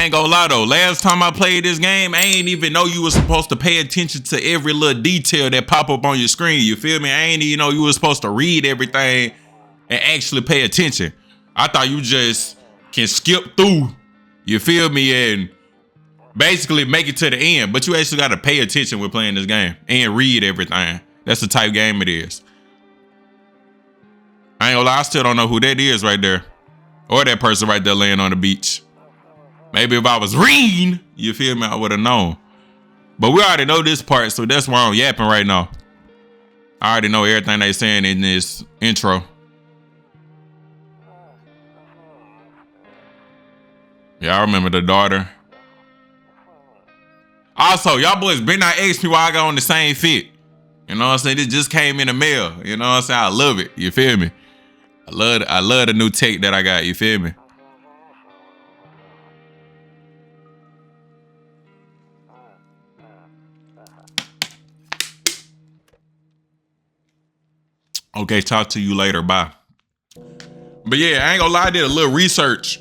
ain't gonna lie though. Last time I played this game, I ain't even know you were supposed to pay attention to every little detail that pop up on your screen. You feel me? I ain't even know you were supposed to read everything and actually pay attention. I thought you just can skip through, you feel me, and basically make it to the end. But you actually gotta pay attention when playing this game and read everything. That's the type game it is. I ain't gonna lie, I still don't know who that is right there. Or that person right there laying on the beach. Maybe if I was reading, you feel me, I would have known. But we already know this part, so that's why I'm yapping right now. I already know everything they saying in this intro. Yeah, I remember the daughter. Also, y'all boys better not ask me why I got on the same fit. You know what I'm saying? It just came in the mail. You know what I'm saying? I love it. You feel me? I love the new tech that I got. You feel me? Okay, talk to you later. Bye. But yeah, I ain't gonna lie, I did a little research.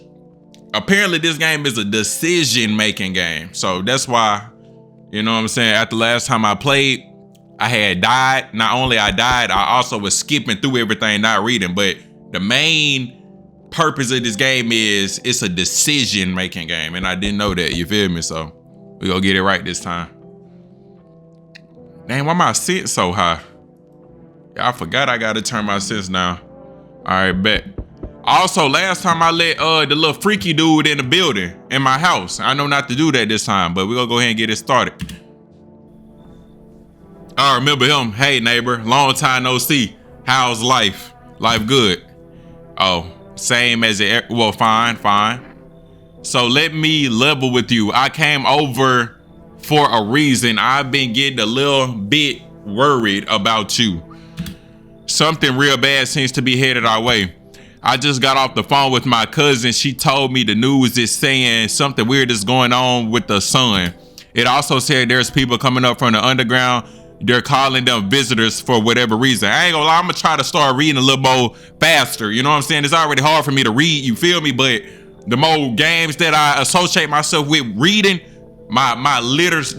Apparently, this game is a decision-making game. So that's why, you know what I'm saying, after last time I played, I had died. Not only I died, I also was skipping through everything, not reading. But the main purpose of this game is it's a decision-making game. And I didn't know that, you feel me? So we gonna get it right this time. Dang, why my sense so high? I forgot I gotta turn my sense down. All right, bet. Also, last time I let the little freaky dude in the building in my house. I know not to do that this time, but we're gonna go ahead and get it started. I remember him. Hey, neighbor, long time no see. How's life? Life good? Oh, same as it. Well, fine. So let me level with you. I came over for a reason. I've been getting a little bit worried about you. Something real bad seems to be headed our way. I just got off the phone with my cousin. She told me the news is saying something weird is going on with the sun. It also said there's people coming up from the underground. They're calling them visitors for whatever reason. I ain't gonna lie, I'm gonna try to start reading a little more faster. You know what I'm saying? It's already hard for me to read, you feel me? But the more games that I associate myself with reading, my literature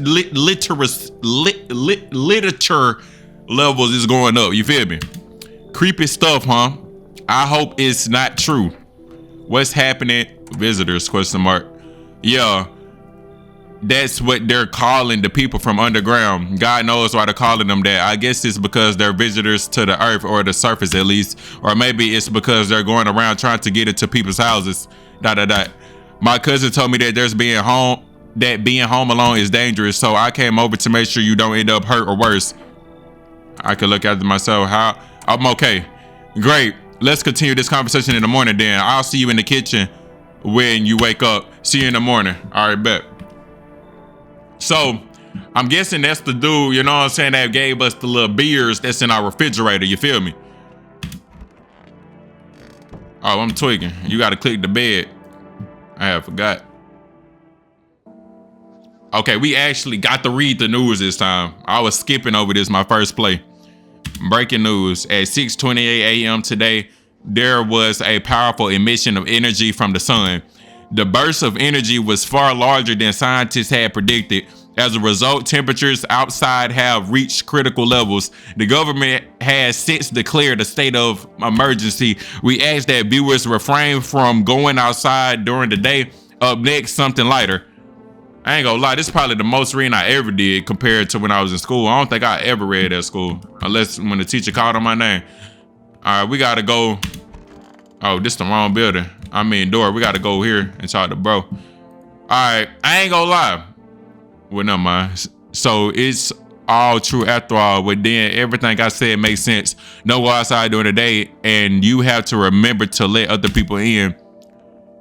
levels is going up, you feel me? Creepy stuff, huh? I hope it's not true. What's happening? Visitors, question mark. Yeah, that's what they're calling the people from underground. God knows why they're calling them that. I guess it's because they're visitors to the earth, or the surface at least. Or maybe it's because they're going around trying to get into people's houses. ... My cousin told me that being home alone is dangerous, so I came over to make sure you don't end up hurt or worse. I could look after myself. How? I'm okay. Great. Let's continue this conversation in the morning then. I'll see you in the kitchen when you wake up. See you in the morning. All right, bet. So I'm guessing that's the dude, you know what I'm saying, that gave us the little beers that's in our refrigerator. You feel me? Oh, I'm tweaking. You got to click the bed. I forgot. Okay, we actually got to read the news this time. I was skipping over this my first play. Breaking news. At 6:28 a.m. today, there was a powerful emission of energy from the sun. The burst of energy was far larger than scientists had predicted. As a result, temperatures outside have reached critical levels. The government has since declared a state of emergency. We ask that viewers refrain from going outside during the day. Up next, something lighter. I ain't gonna lie, this is probably the most reading I ever did compared to when I was in school. I don't think I ever read at school, unless when the teacher called on my name. All right, we gotta go. Oh, this the wrong building. I mean door. We gotta go here and talk to bro. All right, I ain't gonna lie. Well, never mind. So it's all true after all, but then everything I said makes sense. Don't go outside during the day, and you have to remember to let other people in.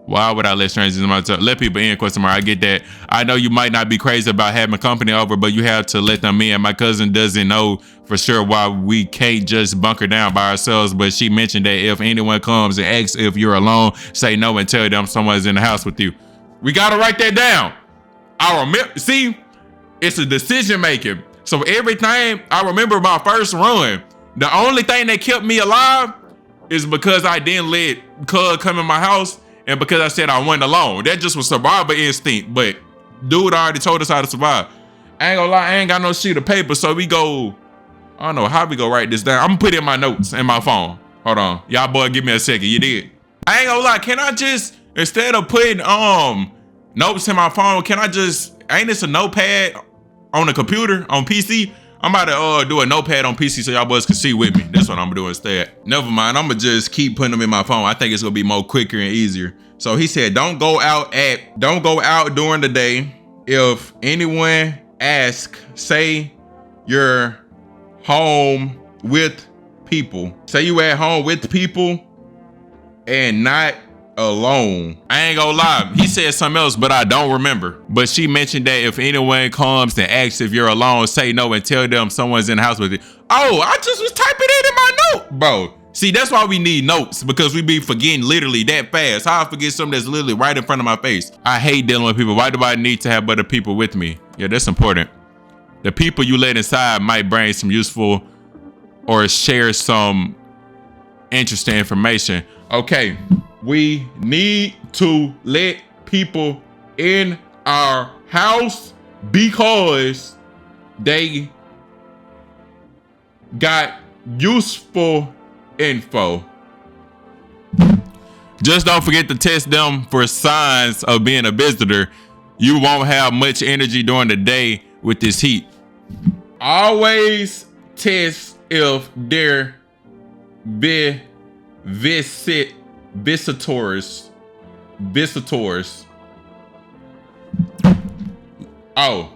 Why would I let strangers in my house? Let people in, question mark. I get that. I know you might not be crazy about having company over, but you have to let them in. My cousin doesn't know for sure why we can't just bunker down by ourselves, but she mentioned that if anyone comes and asks if you're alone, say no and tell them someone's in the house with you. We gotta write that down. I remember, see, it's a decision making. So everything, I remember my first run, the only thing that kept me alive is because I didn't let Cuz come in my house. And because I said I went alone, that just was survival instinct. But dude already told us how to survive. I ain't gonna lie, I ain't got no sheet of paper. So we go, I don't know how we go write this down. I'm gonna put it in my notes in my phone. Hold on. Y'all boy, give me a second. You did. I ain't gonna lie, can I just, instead of putting notes in my phone, can I just, ain't this a notepad on the computer, on PC? I'm about to do a notepad on PC so y'all boys can see with me. That's what I'm gonna do instead. Never mind, I'm gonna just keep putting them in my phone. I think it's gonna be more quicker and easier. So he said, don't go out during the day. If anyone asks, say you're home with people. Say you at home with people and not alone. I ain't gonna lie, he said something else, but I don't remember. But she mentioned that if anyone comes and asks if you're alone, say no and tell them someone's in the house with you. Oh, I just was typing it in my note, bro. See, that's why we need notes, because we be forgetting literally that fast. How I forget something that's literally right in front of my face. I hate dealing with people. Why do I need to have other people with me? Yeah, that's important. The people you let inside might bring some useful or share some interesting information. Okay, we need to let people in our house because they got useful info. Just don't forget to test them for signs of being a visitor. You won't have much energy during the day with this heat. Always test if they're visitors. Oh,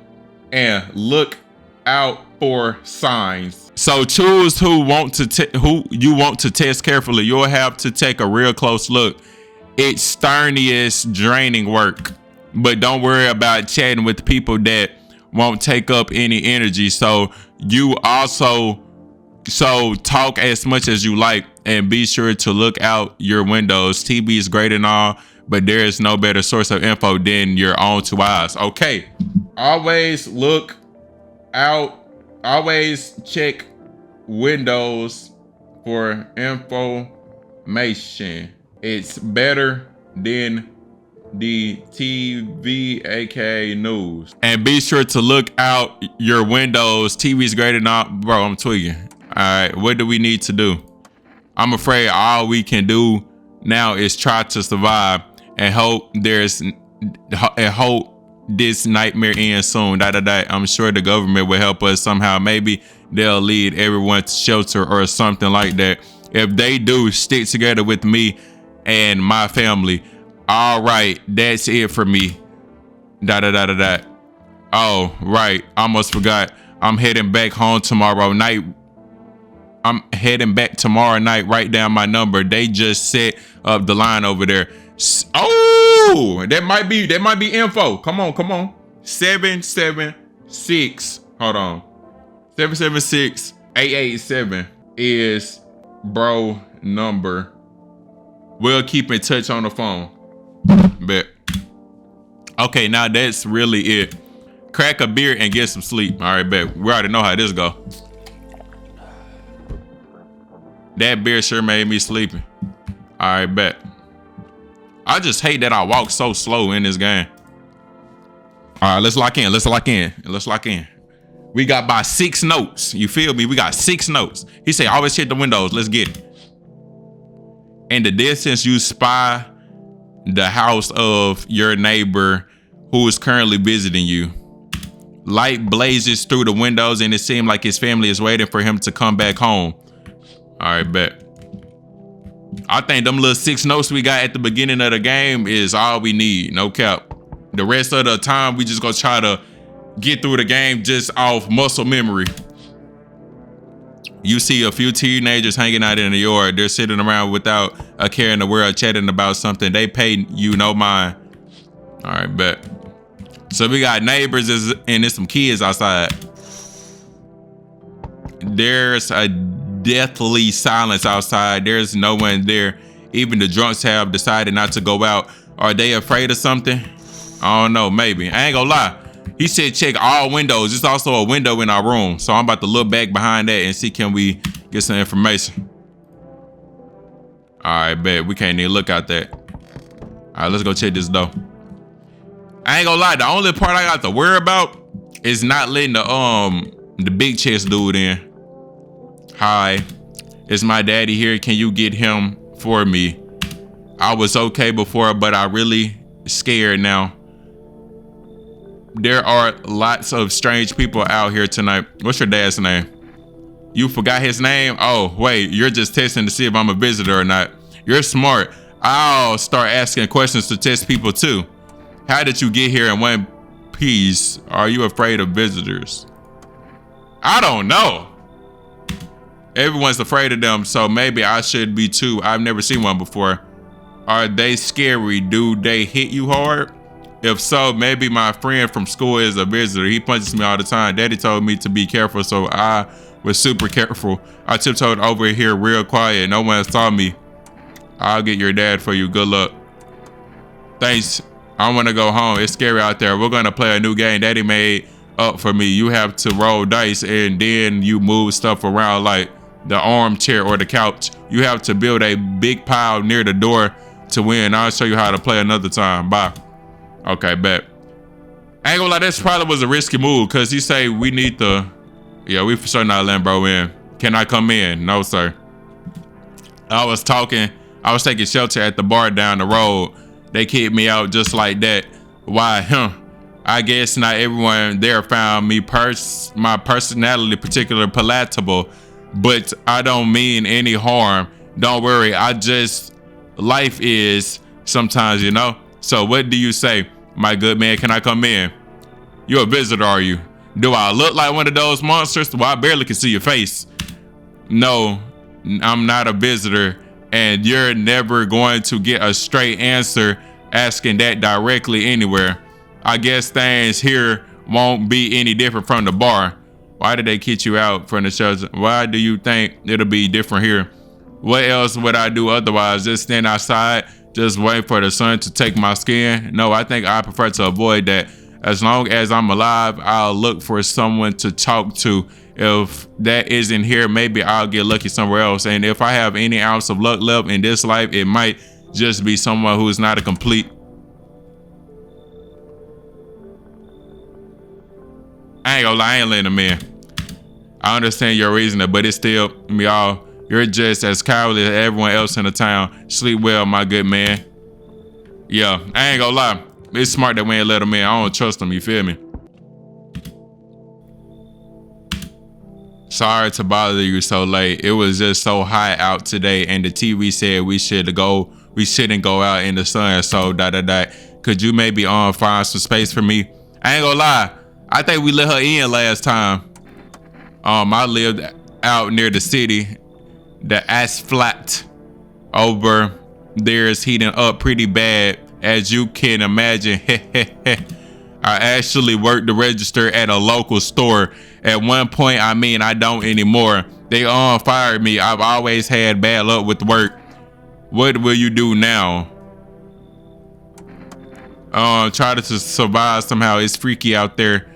and look out for signs. So choose who you want to test carefully. You'll have to take a real close look. It's strenuous, draining work, but don't worry about chatting with people that won't take up any energy. So talk as much as you like and be sure to look out your windows. TV is great and all, but there is no better source of info than your own two eyes. Okay, always look out. Always check windows for information. It's better than the TV, aka news. And be sure to look out your windows. TV's great or not, bro. I'm tweaking. All right, what do we need to do? I'm afraid all we can do now is try to survive and hope this nightmare ends soon. I'm sure the government will help us somehow. Maybe they'll lead everyone to shelter or something like that. If they do, stick together with me and my family. All right, that's it for me. Oh, right, almost forgot. I'm heading back home tomorrow night. Write down my number. They just set up the line over there. Oh, that might be info. Come on. 776. Hold on. 776-887 is bro number. We'll keep in touch on the phone. Bet. Okay, now that's really it. Crack a beer and get some sleep. All right, bet. We already know how this go. That beer sure made me sleepy. All right, bet. I just hate that I walk so slow in this game. All right, let's lock in. We got by 6 notes. You feel me? We got 6 notes. He said, always hit the windows. Let's get it. In the distance, you spy the house of your neighbor who is currently visiting you. Light blazes through the windows and it seems like his family is waiting for him to come back home. All right, bet. I think them little 6 notes we got at the beginning of the game is all we need. No cap. The rest of the time, we just gonna try to get through the game just off muscle memory. You see a few teenagers hanging out in the yard. They're sitting around without a care in the world, chatting about something. They pay you no mind. All right, bet. So we got neighbors and there's some kids outside. There's a deathly silence outside. There's no one there. Even the drunks have decided not to go out. Are they afraid of something? I don't know, maybe. I ain't gonna lie. He said check all windows. There's also a window in our room. So I'm about to look back behind that and see can we get some information. All right, bet. We can't even look out that. All right, let's go check this though. I ain't gonna lie, the only part I got to worry about is not letting the big chest dude in. Hi, it's my daddy here. Can you get him for me? I was okay before, but I really scared now. There are lots of strange people out here tonight. What's your dad's name? You forgot his name? Oh, wait, you're just testing to see if I'm a visitor or not. You're smart. I'll start asking questions to test people too. How did you get here in one piece? Are you afraid of visitors? I don't know. Everyone's afraid of them, so maybe I should be too. I've never seen one before. Are they scary? Do they hit you hard? If so, maybe my friend from school is a visitor. He punches me all the time. Daddy told me to be careful, so I was super careful. I tiptoed over here real quiet. No one saw me. I'll get your dad for you. Good luck. Thanks. I want to go home. It's scary out there. We're going to play a new game Daddy made up for me. You have to roll dice and then you move stuff around like the armchair or the couch. You have to build a big pile near the door to win. I'll show you how to play another time. Bye. Okay, bet. I ain't gonna lie, this probably was a risky move because he say we need the, yeah, we for sure not letting bro in. Can I come in? No, sir. I was taking shelter at the bar down the road. They kicked me out just like that. Why, I guess not everyone there found me my personality particularly palatable, but I don't mean any harm. Don't worry, life is sometimes, you know? So what do you say, my good man? Can I come in? You're a visitor, are you? Do I look like one of those monsters? Well, I barely can see your face. No, I'm not a visitor, and you're never going to get a straight answer asking that directly anywhere. I guess things here won't be any different from the bar. Why did they kick you out from the shelter? Why do you think it'll be different here? What else would I do otherwise? Just stand outside? Just wait for the sun to take my skin? No, I think I prefer to avoid that. As long as I'm alive, I'll look for someone to talk to. If that isn't here, maybe I'll get lucky somewhere else. And if I have any ounce of luck left in this life, it might just be someone who's not a complete. I ain't gonna lie, I ain't letting him in. I understand your reasoning, but it's still, y'all, you're just as cowardly as everyone else in the town. Sleep well, my good man. Yeah, I ain't gonna lie. It's smart that we ain't let him in. I don't trust him, you feel me? Sorry to bother you so late. It was just so hot out today, and the TV said we shouldn't go out in the sun, so ... Could you maybe find some space for me? I ain't gonna lie. I think we let her in last time. I lived out near the city. The asphalt over there is heating up pretty bad, as you can imagine. I actually worked the register at a local store. At one point, I don't anymore. They fired me. I've always had bad luck with work. What will you do now? Try to survive somehow. It's freaky out there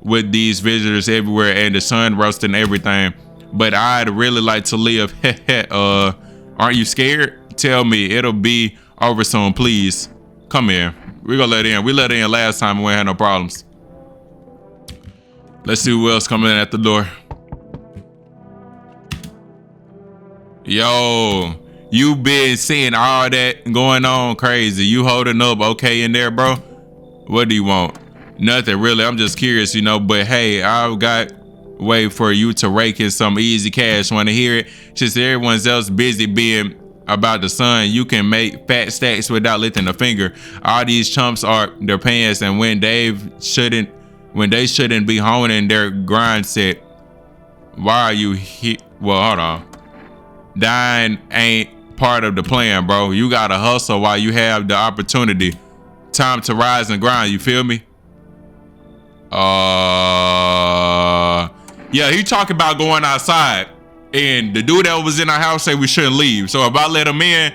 with these visitors everywhere and the sun roasting everything. But I'd really like to live. Aren't you scared? Tell me, it'll be over soon, please. Come in. We're gonna let in. We let in last time and we had no problems. Let's see who else coming in at the door. Yo, you been seeing all that going on crazy. You holding up okay in there, bro? What do you want? Nothing really. I'm just curious, you know, but hey, I've got way for you to rake in some easy cash. Want to hear it? Since everyone else busy being about the sun, you can make fat stacks without lifting a finger. All these chumps are their pants, and when they shouldn't be honing their grind set. Why are you here? Well, hold on. Dying ain't part of the plan, bro. You gotta hustle while you have the opportunity. Time to rise and grind, you feel me? Yeah, he talking about going outside, and the dude that was in our house said we shouldn't leave. So if I let him in,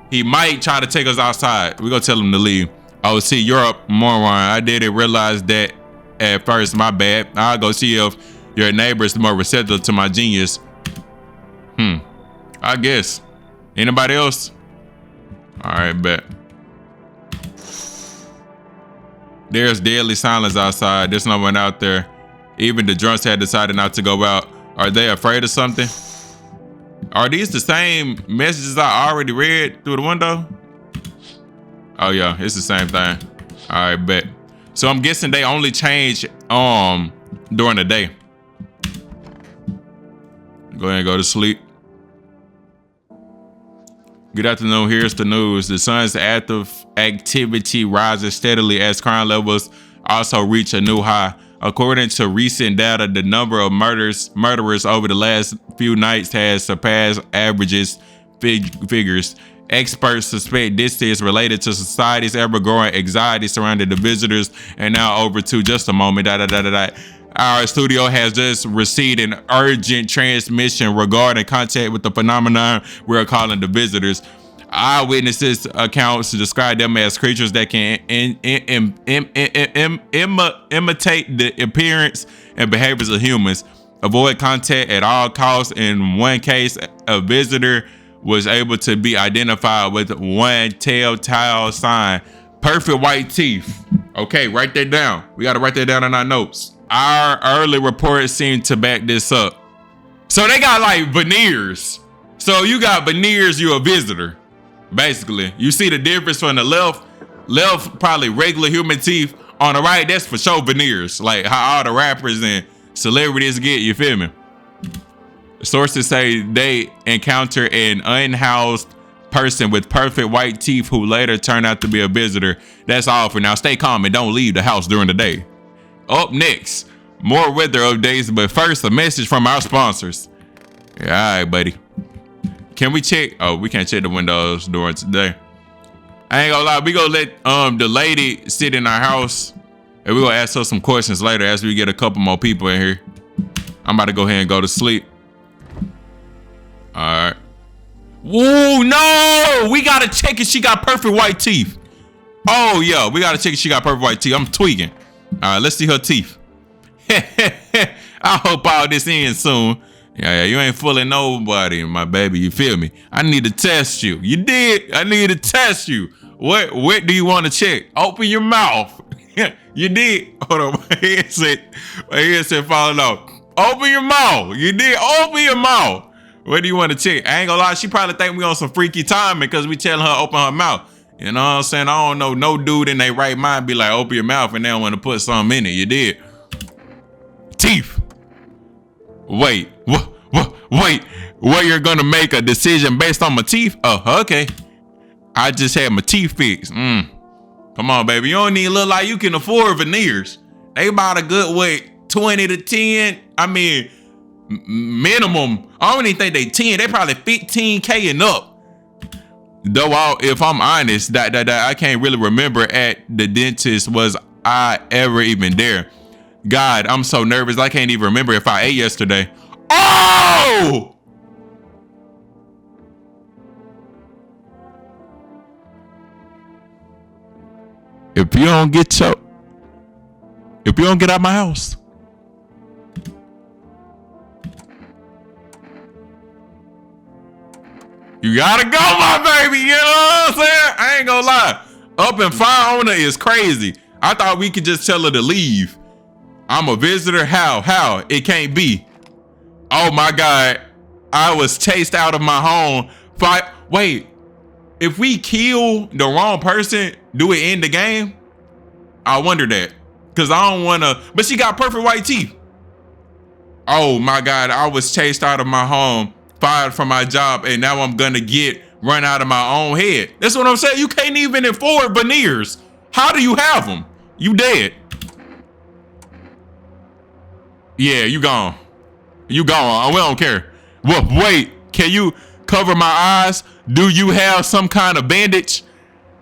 he might try to take us outside. We're gonna tell him to leave. Oh, see, you're up, moron. I didn't realize that at first. My bad. I'll go see if your neighbor's more receptive to my genius. I guess. Anybody else? All right, bet. There's deadly silence outside. There's no one out there. Even the drunks had decided not to go out. Are they afraid of something? Are these the same messages I already read through the window? Oh yeah, it's the same thing. All right, bet. So I'm guessing they only change during the day. Go ahead and go to sleep. Good afternoon. Here's the news. The sun's active activity rises steadily as crime levels also reach a new high. According to recent data, the number of murderers over the last few nights has surpassed averages figures. Experts suspect this is related to society's ever-growing anxiety surrounding the visitors. And now over to just a moment. Our studio has just received an urgent transmission regarding contact with the phenomenon we're calling the visitors. Eyewitnesses accounts describe them as creatures that can imitate the appearance and behaviors of humans, avoid contact at all costs. In one case, a visitor was able to be identified with one telltale sign: perfect white teeth. Okay, write that down. We got to write that down in our notes. Our early reports seem to back this up. So they got like veneers. So you got veneers, you're a visitor. Basically, you see the difference from the left probably regular human teeth. On the right, that's for sure veneers, like how all the rappers and celebrities get, you feel me? Sources say they encounter an unhoused person with perfect white teeth who later turned out to be a visitor. That's all for now. Stay calm and don't leave the house during the day. Up next, more weather updates, but first, a message from our sponsors. Yeah, all right, buddy. Can we check? Oh, we can't check the windows during today. I ain't gonna lie, we gonna let the lady sit in our house, and we gonna ask her some questions later as we get a couple more people in here. I'm about to go ahead and go to sleep. All right. Whoa, no! We gotta check if she got perfect white teeth. Oh yeah, we gotta check if she got perfect white teeth. I'm tweaking. All right, let's see her teeth. I hope all this ends soon. Yeah, you ain't fooling nobody, my baby. You feel me? I need to test you. You did? I need to test you. What do you want to check? Open your mouth. You did. Hold on. My head said falling off. Open your mouth. You did. Open your mouth. What do you want to check? I ain't gonna lie. She probably think we on some freaky timing because we telling her open her mouth. You know what I'm saying? I don't know. No dude in their right mind be like, open your mouth, and they don't want to put something in it. You did. Teeth. Wait. Wait. What, you're gonna make a decision based on my teeth? Oh, okay. I just had my teeth fixed. Come on, baby. You don't need to look like you can afford veneers. They about a good weight, 20 to 10. I mean, minimum. I don't even think they 10. They probably 15K and up. Though, if I'm honest, that I can't really remember at the dentist was I ever even there. God, I'm so nervous. I can't even remember if I ate yesterday. Oh! If you don't get out of my house, you gotta go, my baby. You know what I'm saying? I ain't gonna lie. Up and fire on her is crazy. I thought we could just tell her to leave. I'm a visitor. How? It can't be. Oh my God. I was chased out of my home. Wait, if we kill the wrong person, do it end the game? I wonder that. Cause I don't wanna, but she got perfect white teeth. Oh my God, I was chased out of my home, fired from my job, and now I'm gonna get run out of my own head. That's what I'm saying. You can't even afford veneers. How do you have them? You dead. Yeah, you gone. You gone. We don't care. Well, wait, can you cover my eyes? Do you have some kind of bandage?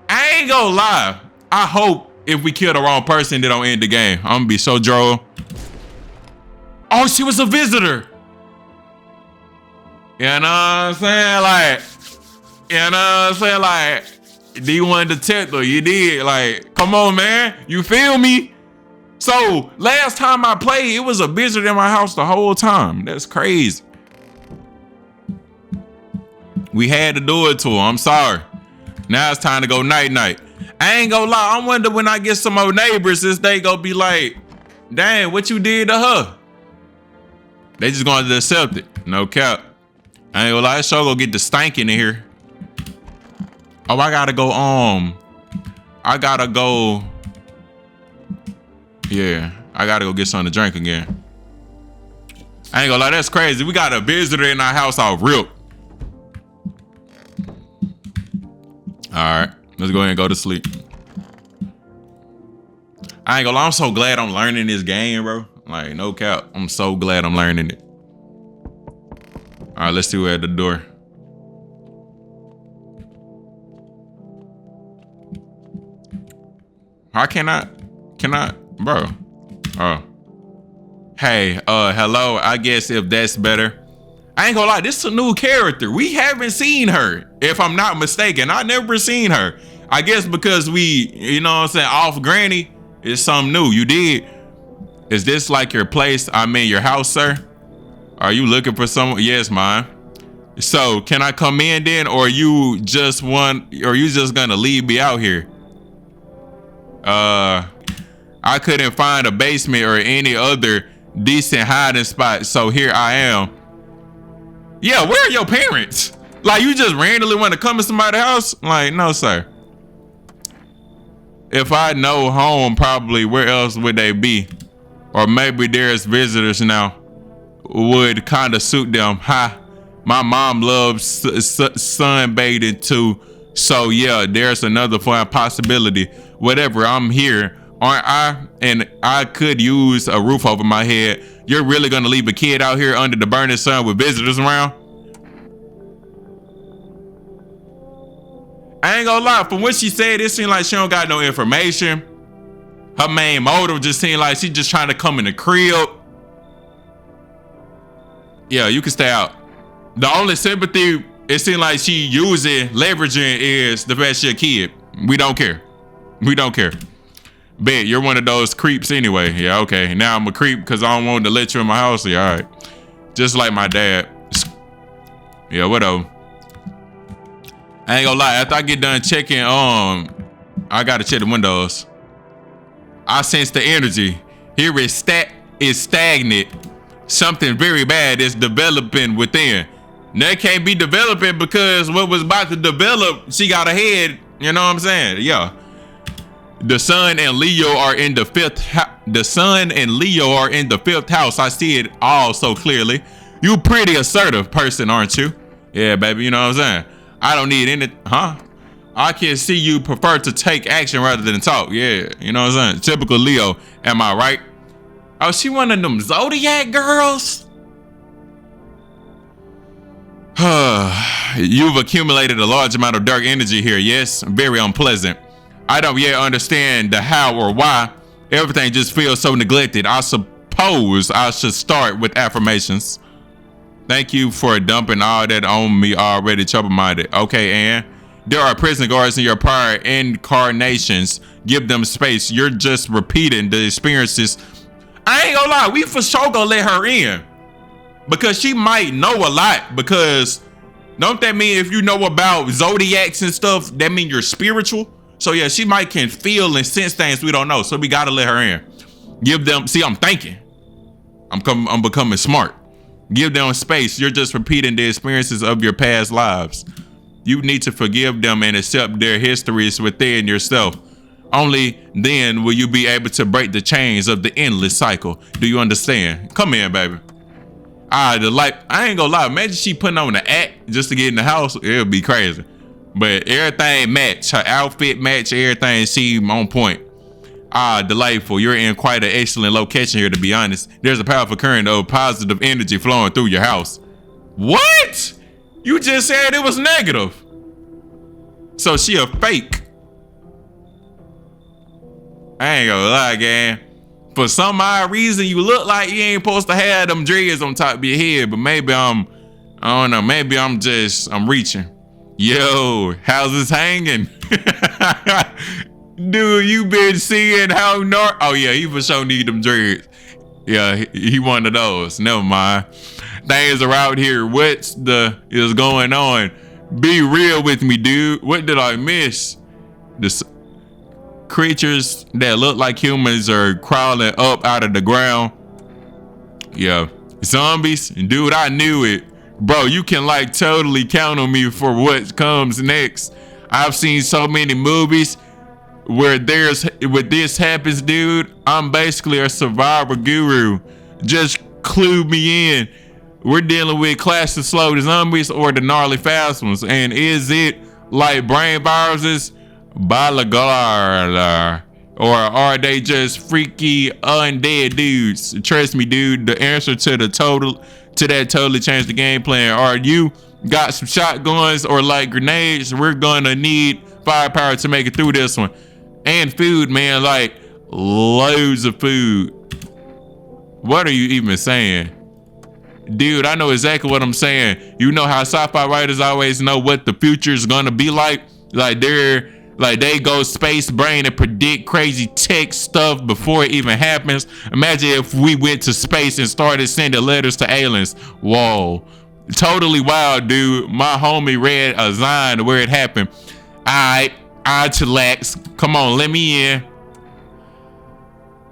I ain't gonna lie. I hope if we kill the wrong person, they don't end the game. I'm gonna be so droll. Oh, she was a visitor. You know what I'm saying? Like, you know what I'm saying? Like, D1 detector, you did. Like, come on, man. You feel me? So, last time I played, it was a visitor in my house the whole time. That's crazy. We had to do it to her. I'm sorry. Now it's time to go night-night. I ain't gonna lie. I wonder when I get some more neighbors, this they gonna be like, dang, what you did to her? They just gonna accept it. No cap. I ain't gonna lie. Sure gonna get the stank in here. Oh, I gotta go. I gotta go. Yeah, I gotta go get something to drink again. I ain't gonna lie. That's crazy. We got a visitor in our house all rip. All right, let's go ahead and go to sleep. I ain't gonna lie, I'm so glad I'm learning this game, bro. Like, no cap. I'm so glad I'm learning it. All right, let's see who at the door. How can I, bro? Oh. Hey, hello. I guess if that's better. I ain't gonna lie, this is a new character. We haven't seen her, if I'm not mistaken. I never seen her. I guess because we, you know what I'm saying, off granny, it's something new. You did. Is this like your place? I mean, your house, sir? Are you looking for someone? Yes, mine. So, can I come in then, or you just gonna leave me out here? I couldn't find a basement or any other decent hiding spot, so here I am. Yeah, where are your parents? Like, you just randomly want to come to somebody's house? Like, no, sir. If I know home, probably where else would they be? Or maybe there's visitors now. Would kind of suit them. Ha. My mom loves sunbathing too. So yeah, there's another fun possibility. Whatever, I'm here, aren't I? And I could use a roof over my head. You're really gonna leave a kid out here under the burning sun with visitors around? I ain't gonna lie, from what she said, it seemed like she don't got no information. Her main motive just seemed like she just trying to come in the crib. Yeah, you can stay out. The only sympathy it seemed like she leveraging is the fact she a kid. We don't care. We don't care. Bet you're one of those creeps anyway. Yeah, okay. Now I'm a creep because I don't want to let you in my house. Yeah, all right. Just like my dad. Yeah, whatever. I ain't gonna lie. After I get done checking, I gotta check the windows. I sense the energy. Here is stagnant. Something very bad is developing within. That can't be developing because what was about to develop, she got ahead. You know what I'm saying? Yeah. The sun and Leo are in the fifth. The sun and Leo are in the fifth house. I see it all so clearly. You pretty assertive person, aren't you? Yeah, baby. You know what I'm saying? I don't need any. Huh? I can see you prefer to take action rather than talk. Yeah. You know what I'm saying? Typical Leo. Am I right? Oh, she one of them Zodiac girls? You've accumulated a large amount of dark energy here. Yes, very unpleasant. I don't yet understand the how or why. Everything just feels so neglected. I suppose I should start with affirmations. Thank you for dumping all that on me already, trouble-minded. Okay, Anne. There are prison guards in your prior incarnations. Give them space. You're just repeating the experiences. I ain't gonna lie, we for sure gonna let her in. Because she might know a lot. Because don't that mean if you know about zodiacs and stuff, that mean you're spiritual? So yeah, she might can feel and sense things we don't know. So we gotta let her in. Give them, see, I'm thinking. I'm becoming smart. Give them space. You're just repeating the experiences of your past lives. You need to forgive them and accept their histories within yourself. Only then will you be able to break the chains of the endless cycle. Do you understand? Come in, baby. I ain't gonna lie. Imagine she putting on the act just to get in the house. It would be crazy. But everything match. Her outfit match. Everything seem on point. Delightful. You're in quite an excellent location here, to be honest. There's a powerful current of positive energy flowing through your house. What? You just said it was negative. So she a fake. I ain't gonna lie, gang. For some odd reason, you look like you ain't supposed to have them dreads on top of your head, but maybe I don't know, maybe I'm reaching. Yo, how's this hanging? Dude, you been seeing how oh yeah, he for sure need them dreads. Yeah, he one of those. Never mind. Things are out here. What's is going on? Be real with me, dude. What did I miss? creatures that look like humans are crawling up out of the ground. Yeah, zombies, dude, I knew it. Bro, you can like totally count on me for what comes next. I've seen so many movies where this happens, dude. I'm basically a survivor guru. Just clue me in. We're dealing with classic slow zombies or the gnarly fast ones. And is it like brain viruses? Balagar. Or are they just freaky undead dudes? Trust me, dude, the answer to that totally changed the game plan. Are you got some shotguns or like grenades? We're gonna need firepower to make it through this one. And food, man, like loads of food. What are you even saying? Dude, I know exactly what I'm saying. You know how sci-fi writers always know what the future is gonna be like? Like they go space brain and predict crazy tech stuff before it even happens. Imagine if we went to space and started sending letters to aliens. Whoa. Totally wild, dude. My homie read a sign where it happened. I chillax. Come on, let me in.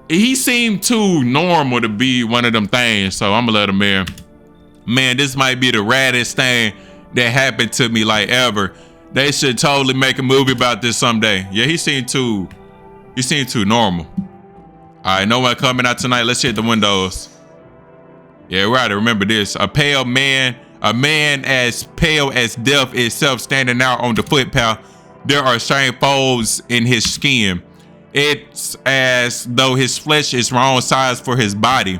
He seemed too normal to be one of them things, so I'm gonna let him in. Man, this might be the raddest thing that happened to me like ever. They should totally make a movie about this someday. Yeah, he seemed too normal. All right, no one coming out tonight. Let's hit the windows. Yeah, right. Remember this: a man as pale as death itself, standing out on the footpath. There are strange folds in his skin. It's as though his flesh is wrong size for his body.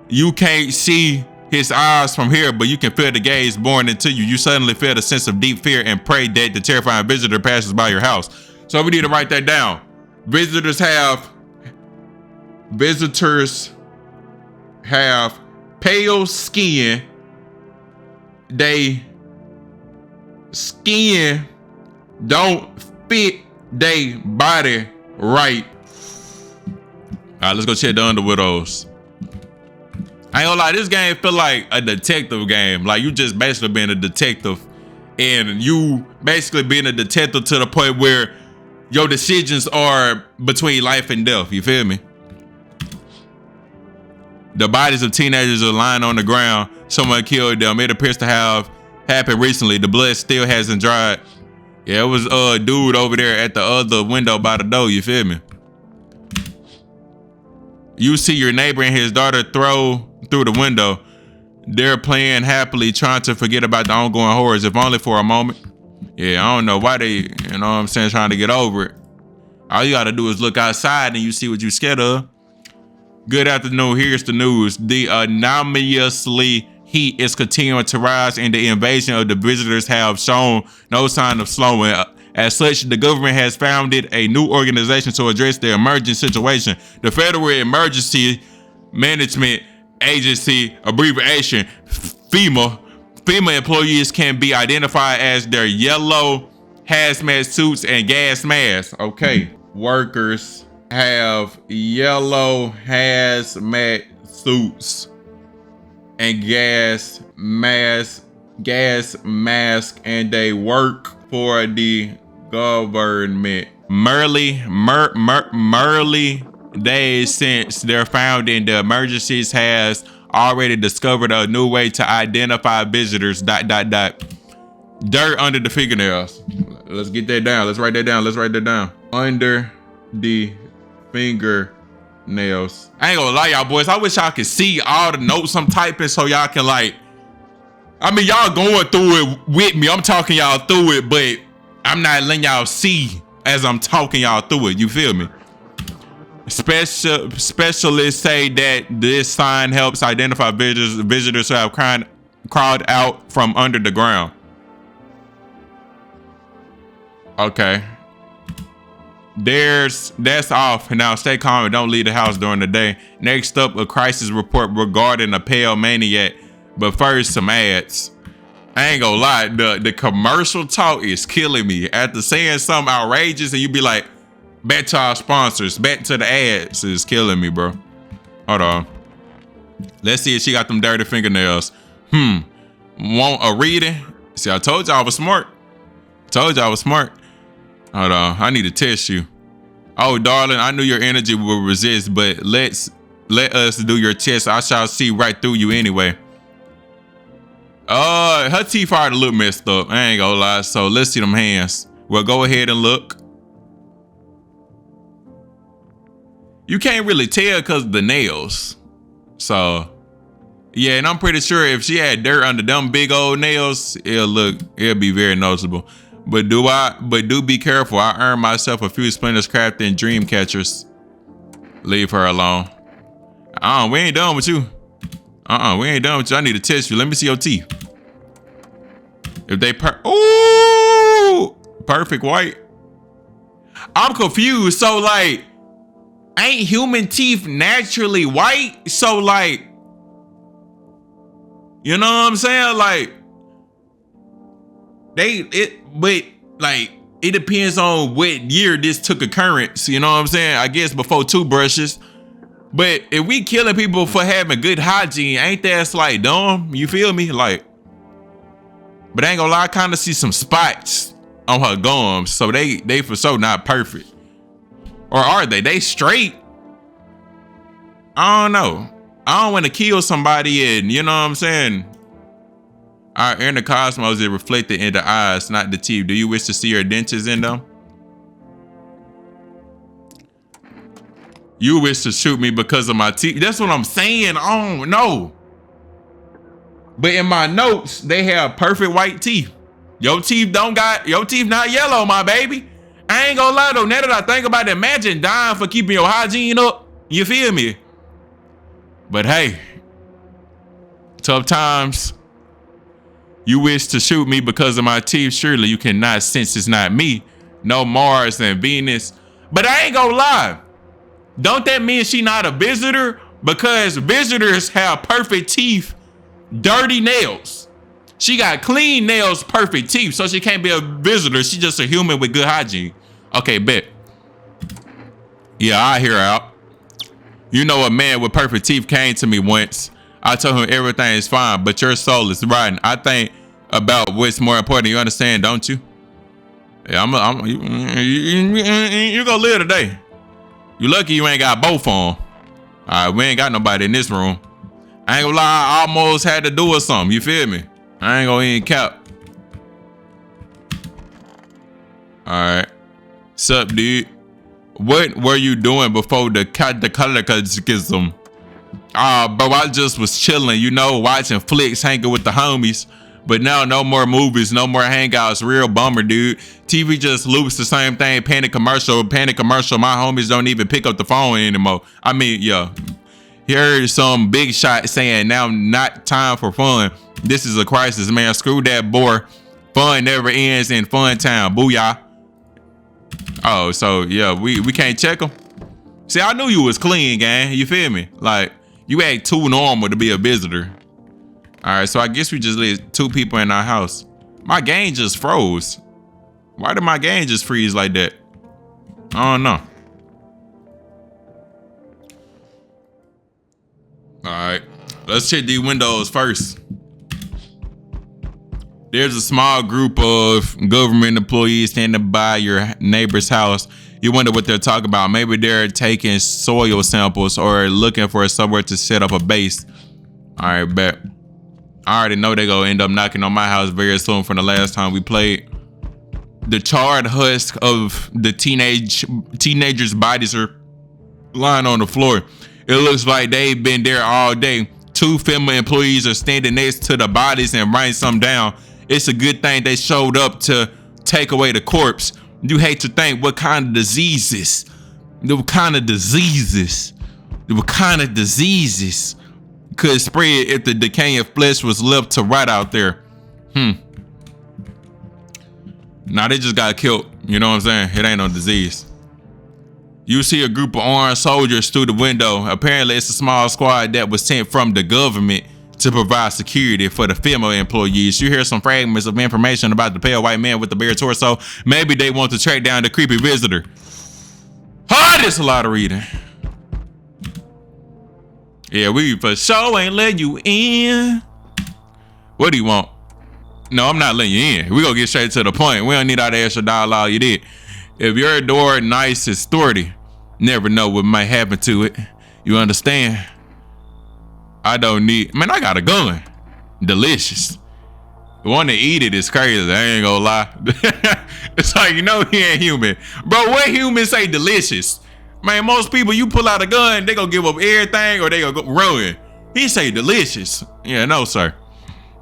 You can't see his eyes from here, but you can feel the gaze born into you. You suddenly feel a sense of deep fear and pray that the terrifying visitor passes by your house. So we need to write that down. Visitors have pale skin. They skin don't fit they body right. All right, let's go check the underwidows. I ain't gonna lie, this game feel like a detective game. Like you just basically being a detective, and you basically being a detective to the point where your decisions are between life and death. You feel me? The bodies of teenagers are lying on the ground. Someone killed them. It appears to have happened recently. The blood still hasn't dried. Yeah, it was a dude over there at the other window by the door. You feel me? You see your neighbor and his daughter throw through the window. They're playing happily, trying to forget about the ongoing horrors, if only for a moment. Yeah, I don't know why they, you know what I'm saying, trying to get over it. All you gotta do is look outside and you see what you're scared of. Good afternoon, here's the news. The anomalously heat is continuing to rise and the invasion of the visitors have shown no sign of slowing. As such, the government has founded a new organization to address the emergent situation. The Federal Emergency Management Agency, abbreviation FEMA. FEMA employees can be identified as their yellow hazmat suits and gas masks. Okay, workers have yellow hazmat suits and gas mask, and they work for the government. Merely days since their founding, the emergencies has already discovered a new way to identify visitors. Dirt under the fingernails. Let's get that down. Let's write that down. Under the fingernails. I ain't gonna lie, y'all boys. I wish y'all could see all the notes I'm typing so y'all can like. I mean, y'all going through it with me. I'm talking y'all through it, but I'm not letting y'all see as I'm talking y'all through it. You feel me? Specialists say that this sign helps identify visitors who have crawled out from under the ground. Okay. That's off. Now stay calm and don't leave the house during the day. Next up, a crisis report regarding a pale maniac. But first, some ads. I ain't gonna lie, the commercial talk is killing me. After saying something outrageous and you be like, back to our sponsors, back to the ads, is killing me, bro. Hold on. Let's see if she got them dirty fingernails. Want a reading? See, I told y'all I was smart. Hold on, I need to test you. Oh, darling, I knew your energy would resist, but let us do your test. I shall see right through you anyway. Her teeth are a little messed up. I ain't gonna lie. So let's see them hands. Well, go ahead and look. You can't really tell because of the nails. So, yeah, and I'm pretty sure if she had dirt under them big old nails, it'll be very noticeable. But do be careful. I earned myself a few splinters crafting dream catchers. Leave her alone. We ain't done with you. We ain't done with you. I need to test you. Let me see your teeth. If they ooh, perfect white. I'm confused. So like, ain't human teeth naturally white? So like, you know what I'm saying? Like, but like, it depends on what year this took occurrence. You know what I'm saying? I guess before toothbrushes. But if we killing people for having good hygiene, ain't that like dumb? You feel me? Like, but I ain't gonna lie, I kind of see some spots on her gums. So they for sure not perfect. Or are they? They straight? I don't know. I don't want to kill somebody and, you know what I'm saying? Our inner cosmos is reflected in the eyes, not the teeth. Do you wish to see your dentures in them? You wish to shoot me because of my teeth. That's what I'm saying. I don't know. But in my notes, they have perfect white teeth. Your teeth not yellow, my baby. I ain't gonna lie though, now that I think about it, imagine dying for keeping your hygiene up. You feel me? But hey, tough times. You wish to shoot me because of my teeth. Surely you cannot sense it's not me. No Mars and Venus. But I ain't gonna lie. Don't that mean she not a visitor? Because visitors have perfect teeth, dirty nails. She got clean nails, perfect teeth, so she can't be a visitor. She's just a human with good hygiene. Okay, bet. Yeah, I hear her out. You know, a man with perfect teeth came to me once. I told him everything is fine, but your soul is rotten. I think about what's more important. You understand, don't you? Yeah, you gonna live today. You lucky you ain't got both on. All right, we ain't got nobody in this room. I ain't gonna lie, I almost had to do or something. You feel me? I ain't gonna even cap. All right. Sup, dude? What were you doing before the cataclysm? Bro, I just was chilling, you know, watching flicks, hanging with the homies. But now, no more movies, no more hangouts. Real bummer, dude. TV just loops the same thing. Panic commercial. My homies don't even pick up the phone anymore. I mean, yeah. Here's some big shot saying now not time for fun. This is a crisis, man. Screw that bore. Fun never ends in fun time. Booyah. Oh, so yeah, we can't check them. See, I knew you was clean, gang. You feel me? Like, you act too normal to be a visitor. All right, so I guess we just let 2 people in our house. My game just froze. Why did my game just freeze like that? I don't know. All right, let's check these windows first. There's a small group of government employees standing by your neighbor's house. You wonder what they're talking about. Maybe they're taking soil samples or looking for somewhere to set up a base. All right, bet. I already know they're gonna end up knocking on my house very soon from the last time we played. The charred husk of the teenagers' bodies are lying on the floor. It looks like they've been there all day. 2 FEMA employees are standing next to the bodies and writing some down. It's a good thing they showed up to take away the corpse. You hate to think what kind of diseases could spread if the decaying flesh was left to rot out there. Nah, they just got killed. You know what I'm saying? It ain't no disease. You see a group of armed soldiers through the window. Apparently, it's a small squad that was sent from the government to provide security for the FEMA employees. You hear some fragments of information about the pale white man with the bare torso. Maybe they want to track down the creepy visitor. That's a lot of reading. Yeah, we for sure ain't letting you in. What do you want? No, I'm not letting you in. We gonna get straight to the point. We don't need all the extra dialogue you did. If your door nice and sturdy, never know what might happen to it. You understand? I don't need, man, I got a gun. Delicious. Want to eat it is crazy. I ain't gonna lie. It's like, you know, he ain't human. Bro, what humans say delicious? Man, most people, you pull out a gun, they gonna give up everything or they gonna go run. He say delicious. Yeah, no, sir.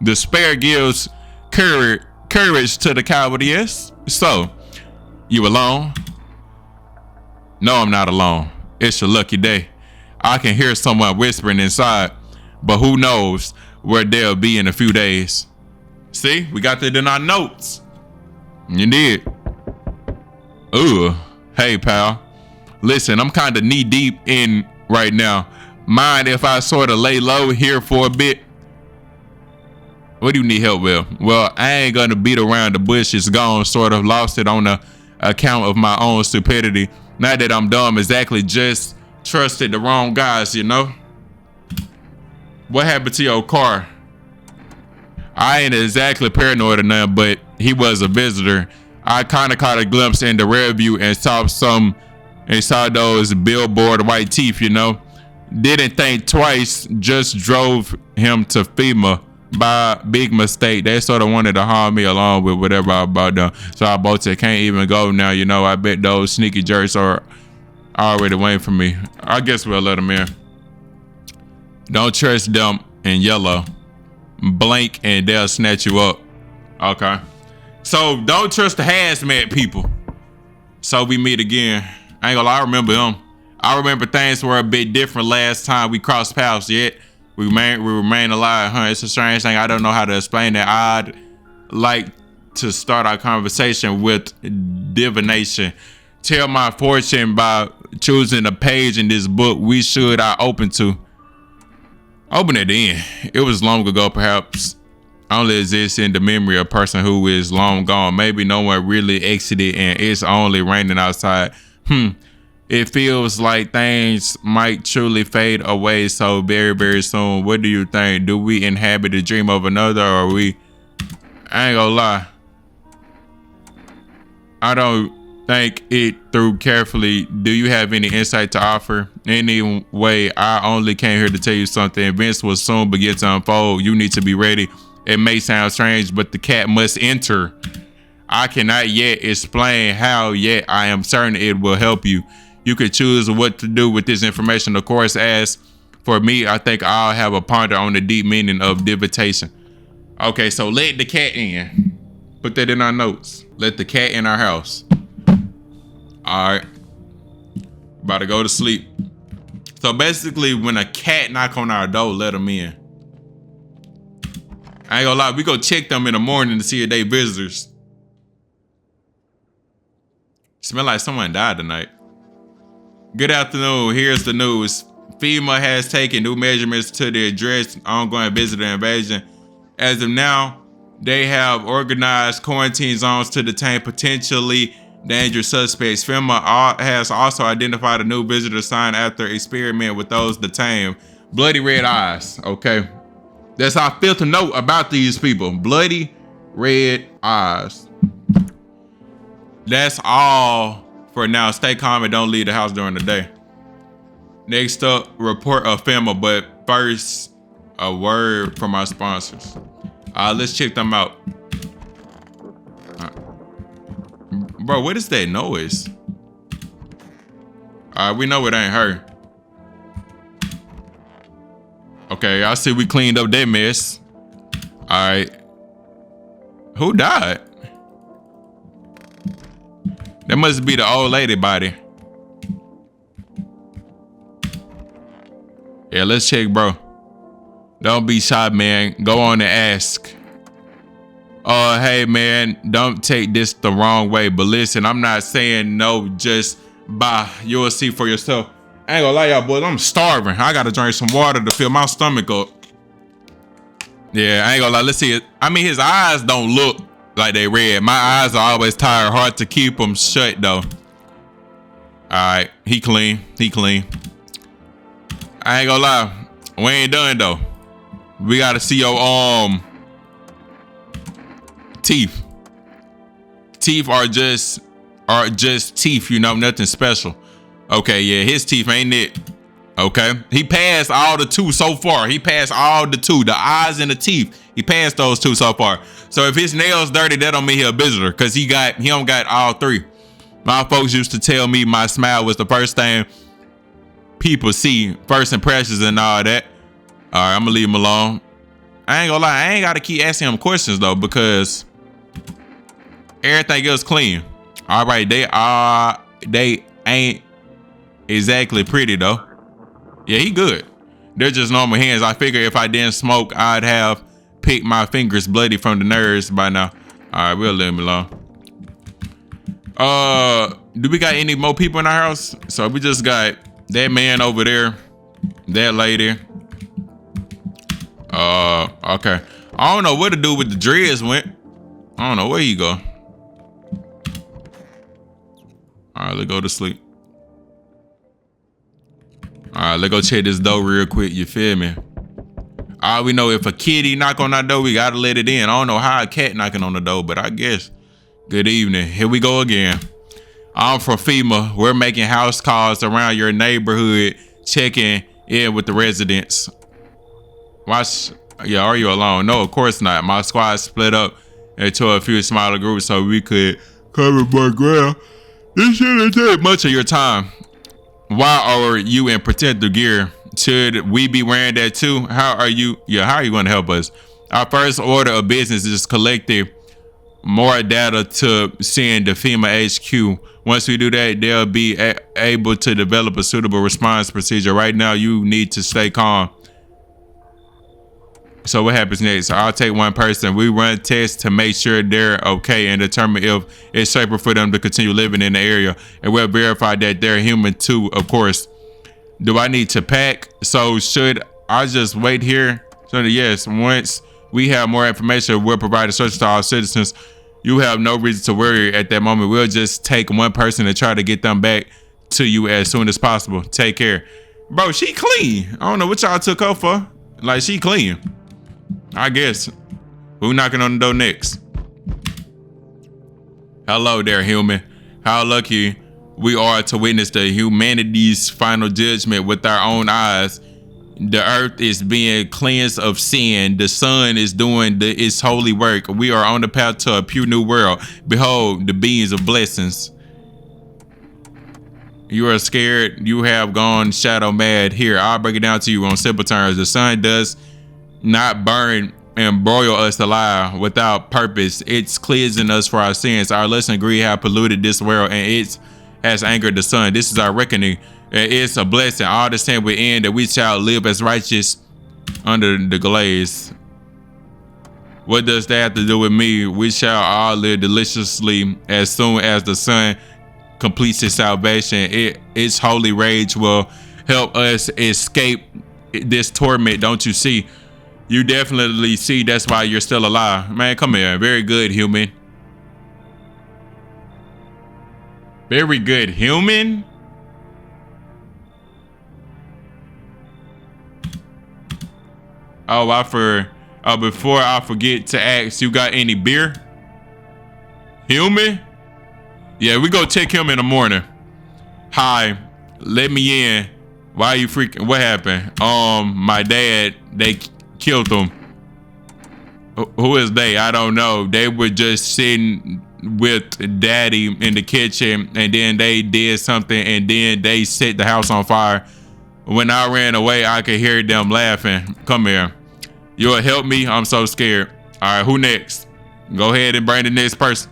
Despair gives courage to the coward, yes. So, you alone? No, I'm not alone. It's your lucky day. I can hear someone whispering inside, but who knows where they'll be in a few days. See, we got that in our notes. You did. Ooh, hey, pal. Listen, I'm kind of knee deep in right now. Mind if I sort of lay low here for a bit? What do you need help with? Well, I ain't gonna beat around the bush. It's gone, sort of lost it on the account of my own stupidity. Not that I'm dumb, exactly, just trusted the wrong guys, you know? What happened to your car? I ain't exactly paranoid or nothing, but he was a visitor. I kind of caught a glimpse in the rear view and saw those billboard white teeth, you know. Didn't think twice, just drove him to FEMA by big mistake. They sort of wanted to harm me along with whatever I bought them. So I both said, can't even go now, you know. I bet those sneaky jerks are already waiting for me. I guess we'll let them in. Don't trust them in yellow. Blink and they'll snatch you up. Okay. So don't trust the hazmat people. So we meet again. I ain't gonna lie, I remember him. I remember things were a bit different last time we crossed paths, yet we remain alive, huh? It's a strange thing. I don't know how to explain that. I'd like to start our conversation with divination. Tell my fortune by choosing a page in this book I open to. Open at the end. It was long ago, perhaps only exists in the memory of a person who is long gone. Maybe no one really exited and it's only raining outside. It feels like things might truly fade away so very, very soon. What do you think? Do we inhabit the dream of another, or I ain't gonna lie, I don't think it through carefully. Do you have any insight to offer? Anyway, I only came here to tell you something. Events will soon begin to unfold. You need to be ready. It may sound strange, but the cat must enter. I cannot yet explain how, yet I am certain it will help you. You can choose what to do with this information. Of course, as for me, I think I'll have a ponder on the deep meaning of divination. Okay, so let the cat in. Put that in our notes. Let the cat in our house. All right. About to go to sleep. So basically, when a cat knock on our door, let them in. I ain't gonna lie, we go check them in the morning to see if they visitors. Smell like someone died tonight. Good afternoon. Here's the news. FEMA has taken new measurements to the address ongoing visitor invasion. As of now, they have organized quarantine zones to detain potentially dangerous suspects. FEMA has also identified a new visitor sign after experiment with those detained. Bloody red eyes. Okay. That's our fifth note about these people. Bloody red eyes. That's all for now. Stay calm and don't leave the house during the day. Next up, report of FEMA, but first, a word from our sponsors. Let's check them out. Bro, what is that noise? We know it ain't her. Okay, I see we cleaned up that mess. All right. Who died? That must be the old lady body. Yeah, let's check, bro. Don't be shy, man. Go on and ask. Hey, man, don't take this the wrong way. But listen, I'm not saying no just by. You'll see for yourself. I ain't gonna lie, y'all boys. I'm starving. I gotta drink some water to fill my stomach up. Yeah, I ain't gonna lie. Let's see it. I mean, his eyes don't look like they red. My eyes are always tired. Hard to keep them shut, though. All right. He clean. He clean. I ain't gonna lie. We ain't done, though. We gotta see your teeth. Teeth are just or just teeth, you know, nothing special. Okay, yeah, his teeth ain't it. Okay, he passed all the two so far. He passed all the two, the eyes and the teeth. He passed those two so far. So if his nails dirty, that don't mean he a visitor, cause he don't got all three. My folks used to tell me my smile was the first thing people see, first impressions and all that. All right, I'm gonna leave him alone. I ain't gonna lie, I ain't gotta keep asking him questions though, because everything else clean. All right, they ain't exactly pretty though. Yeah, he good. They're just normal hands. I figure if I didn't smoke, I'd have picked my fingers bloody from the nerves by now. All right, we'll leave him alone. Do we got any more people in our house? So we just got that man over there, that lady. Okay. I don't know where the dude with the dreads went. I don't know where you go. All right, let's go to sleep. All right, let's go check this door real quick. You feel me? All right, we know if a kitty knock on our door, we gotta let it in. I don't know how a cat knocking on the door, but I guess. Good evening. Here we go again. I'm from FEMA. We're making house calls around your neighborhood, checking in with the residents. Yeah, are you alone? No, of course not. My squad split up into a few smaller groups so we could cover more ground. This shouldn't take much of your time. Why are you in protective gear? Should we be wearing that too? How are you going to help us? Our first order of business is collecting more data to send to FEMA HQ. Once we do that, they'll be able to develop a suitable response procedure. Right now, you need to stay calm. So what happens next? I'll take one person. We run tests to make sure they're okay and determine if it's safer for them to continue living in the area. And we'll verify that they're human too, of course. Do I need to pack? So should I just wait here? So yes, once we have more information, we'll provide a search to our citizens. You have no reason to worry at that moment. We'll just take one person and try to get them back to you as soon as possible. Take care. Bro, she clean. I don't know what y'all took her for. Like, she clean. I guess. Who knocking on the door next? Hello there, human. How lucky we are to witness the humanity's final judgment with our own eyes. The earth is being cleansed of sin. The sun is doing its holy work. We are on the path to a pure new world. Behold, the beings of blessings. You are scared. You have gone shadow mad. Here, I'll break it down to you on simple terms. The sun does not burn and broil us alive without purpose. It's cleansing us for our sins. Our lust and greed have polluted this world, and it has angered the sun. This is our reckoning. It's a blessing. All the same we end that we shall live as righteous under the glaze. What does that have to do with me? We shall all live deliciously as soon as the sun completes its salvation. Its holy rage will help us escape this torment. Don't you see? You definitely see. That's why you're still alive. Man, come here. Very good, human. Very good, human. Oh, before I forget to ask, you got any beer? Human? Yeah, we go check him in the morning. Hi, let me in. Why are you freaking? What happened? My dad, they killed him. Who is they? I don't know. They were just sitting with daddy in the kitchen, and then they did something, and then they set the house on fire. When I ran away, I could hear them laughing. Come here. You'll help me? I'm so scared. All right, who next? Go ahead and bring the next person.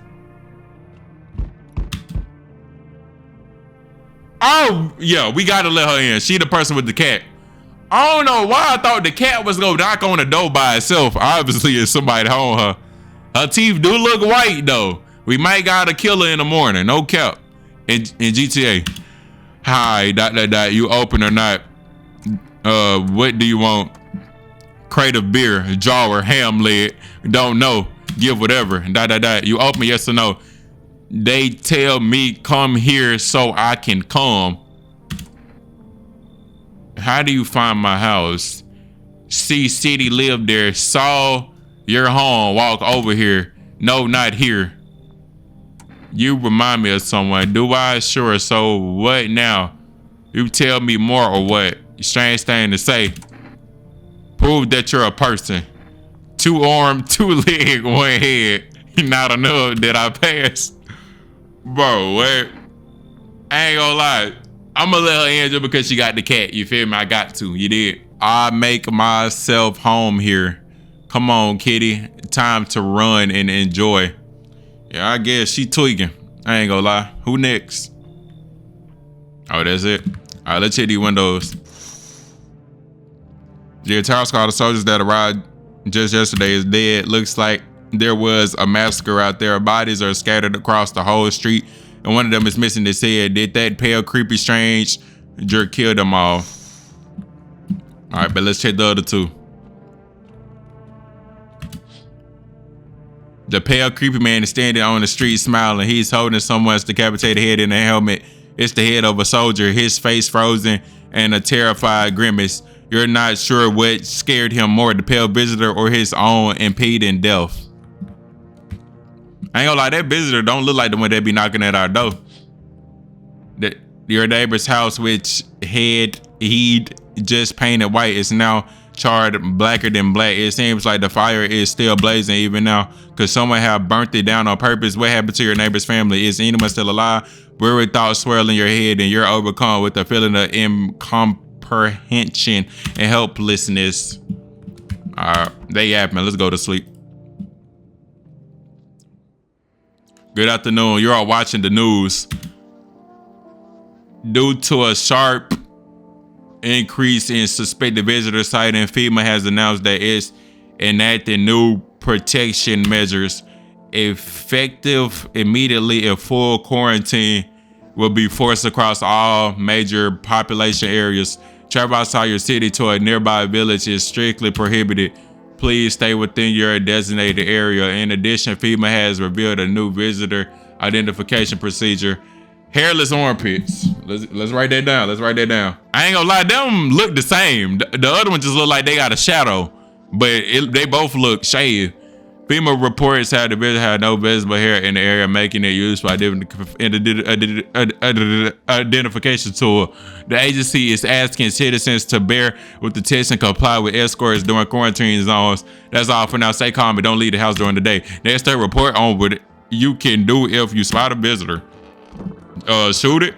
Oh, yeah, we gotta let her in. She the person with the cat. I don't know why I thought the cat was gonna knock on the door by itself. Obviously, it's somebody home her. Her teeth do look white though. We might gotta kill her in the morning. No cap. In GTA. Hi, ... You open or not? What do you want? Crate of beer, jar, ham leg. Don't know. Give whatever. ... You open, yes or no? They tell me come here so I can come. How do you find my house? See city live there. Saw your home. Walk over here. No, not here. You remind me of someone. Do I? Sure. So what now? You tell me more or what? Strange thing to say. Prove that you're a person. 2 arm, 2 leg, 1 head. Not enough that I pass. Bro, what? I ain't gonna lie. I'm gonna let her answer because she got the cat. You feel me? I got to. You did. I make myself home here. Come on, kitty. Time to run and enjoy. Yeah, I guess she tweaking. I ain't gonna lie. Who next? Oh, that's it. All right, let's check these windows. The entire squad of soldiers that arrived just yesterday is dead. Looks like there was a massacre out there. Bodies are scattered across the whole street, and one of them is missing his head. Did that pale, creepy stranger kill them all? All right, but let's check the other 2. The pale, creepy man is standing on the street smiling. He's holding someone's decapitated head in a helmet. It's the head of a soldier, his face frozen and a terrified grimace. You're not sure what scared him more, the pale visitor or his own impending death. I ain't gonna lie, that visitor don't look like the one that be knocking at our door. Your neighbor's house, which he'd just painted white, is now charred blacker than black. It seems like the fire is still blazing even now. Could someone have burnt it down on purpose? What happened to your neighbor's family? Is anyone still alive? Weary thoughts swirl in your head and you're overcome with a feeling of incomprehension and helplessness. They yapping. Let's go to sleep. Good afternoon. You're all watching the news. Due to a sharp increase in suspected visitor sighting, FEMA has announced that it's enacting new protection measures effective immediately. If full quarantine will be forced across all major population areas. Travel outside your city to a nearby village is strictly prohibited. Please stay within your designated area. In addition, FEMA has revealed a new visitor identification procedure. Hairless armpits. Let's write that down. Let's write that down. I ain't gonna lie, them look the same. The other one just look like they got a shadow, but they both look shaved. FEMA reports how the visitor had no visible hair in the area, making it useful identification tool. The agency is asking citizens to bear with the test and comply with escorts during quarantine zones. That's all for now. Stay calm and don't leave the house during the day. Next, they report on what you can do if you spot a visitor. Shoot it.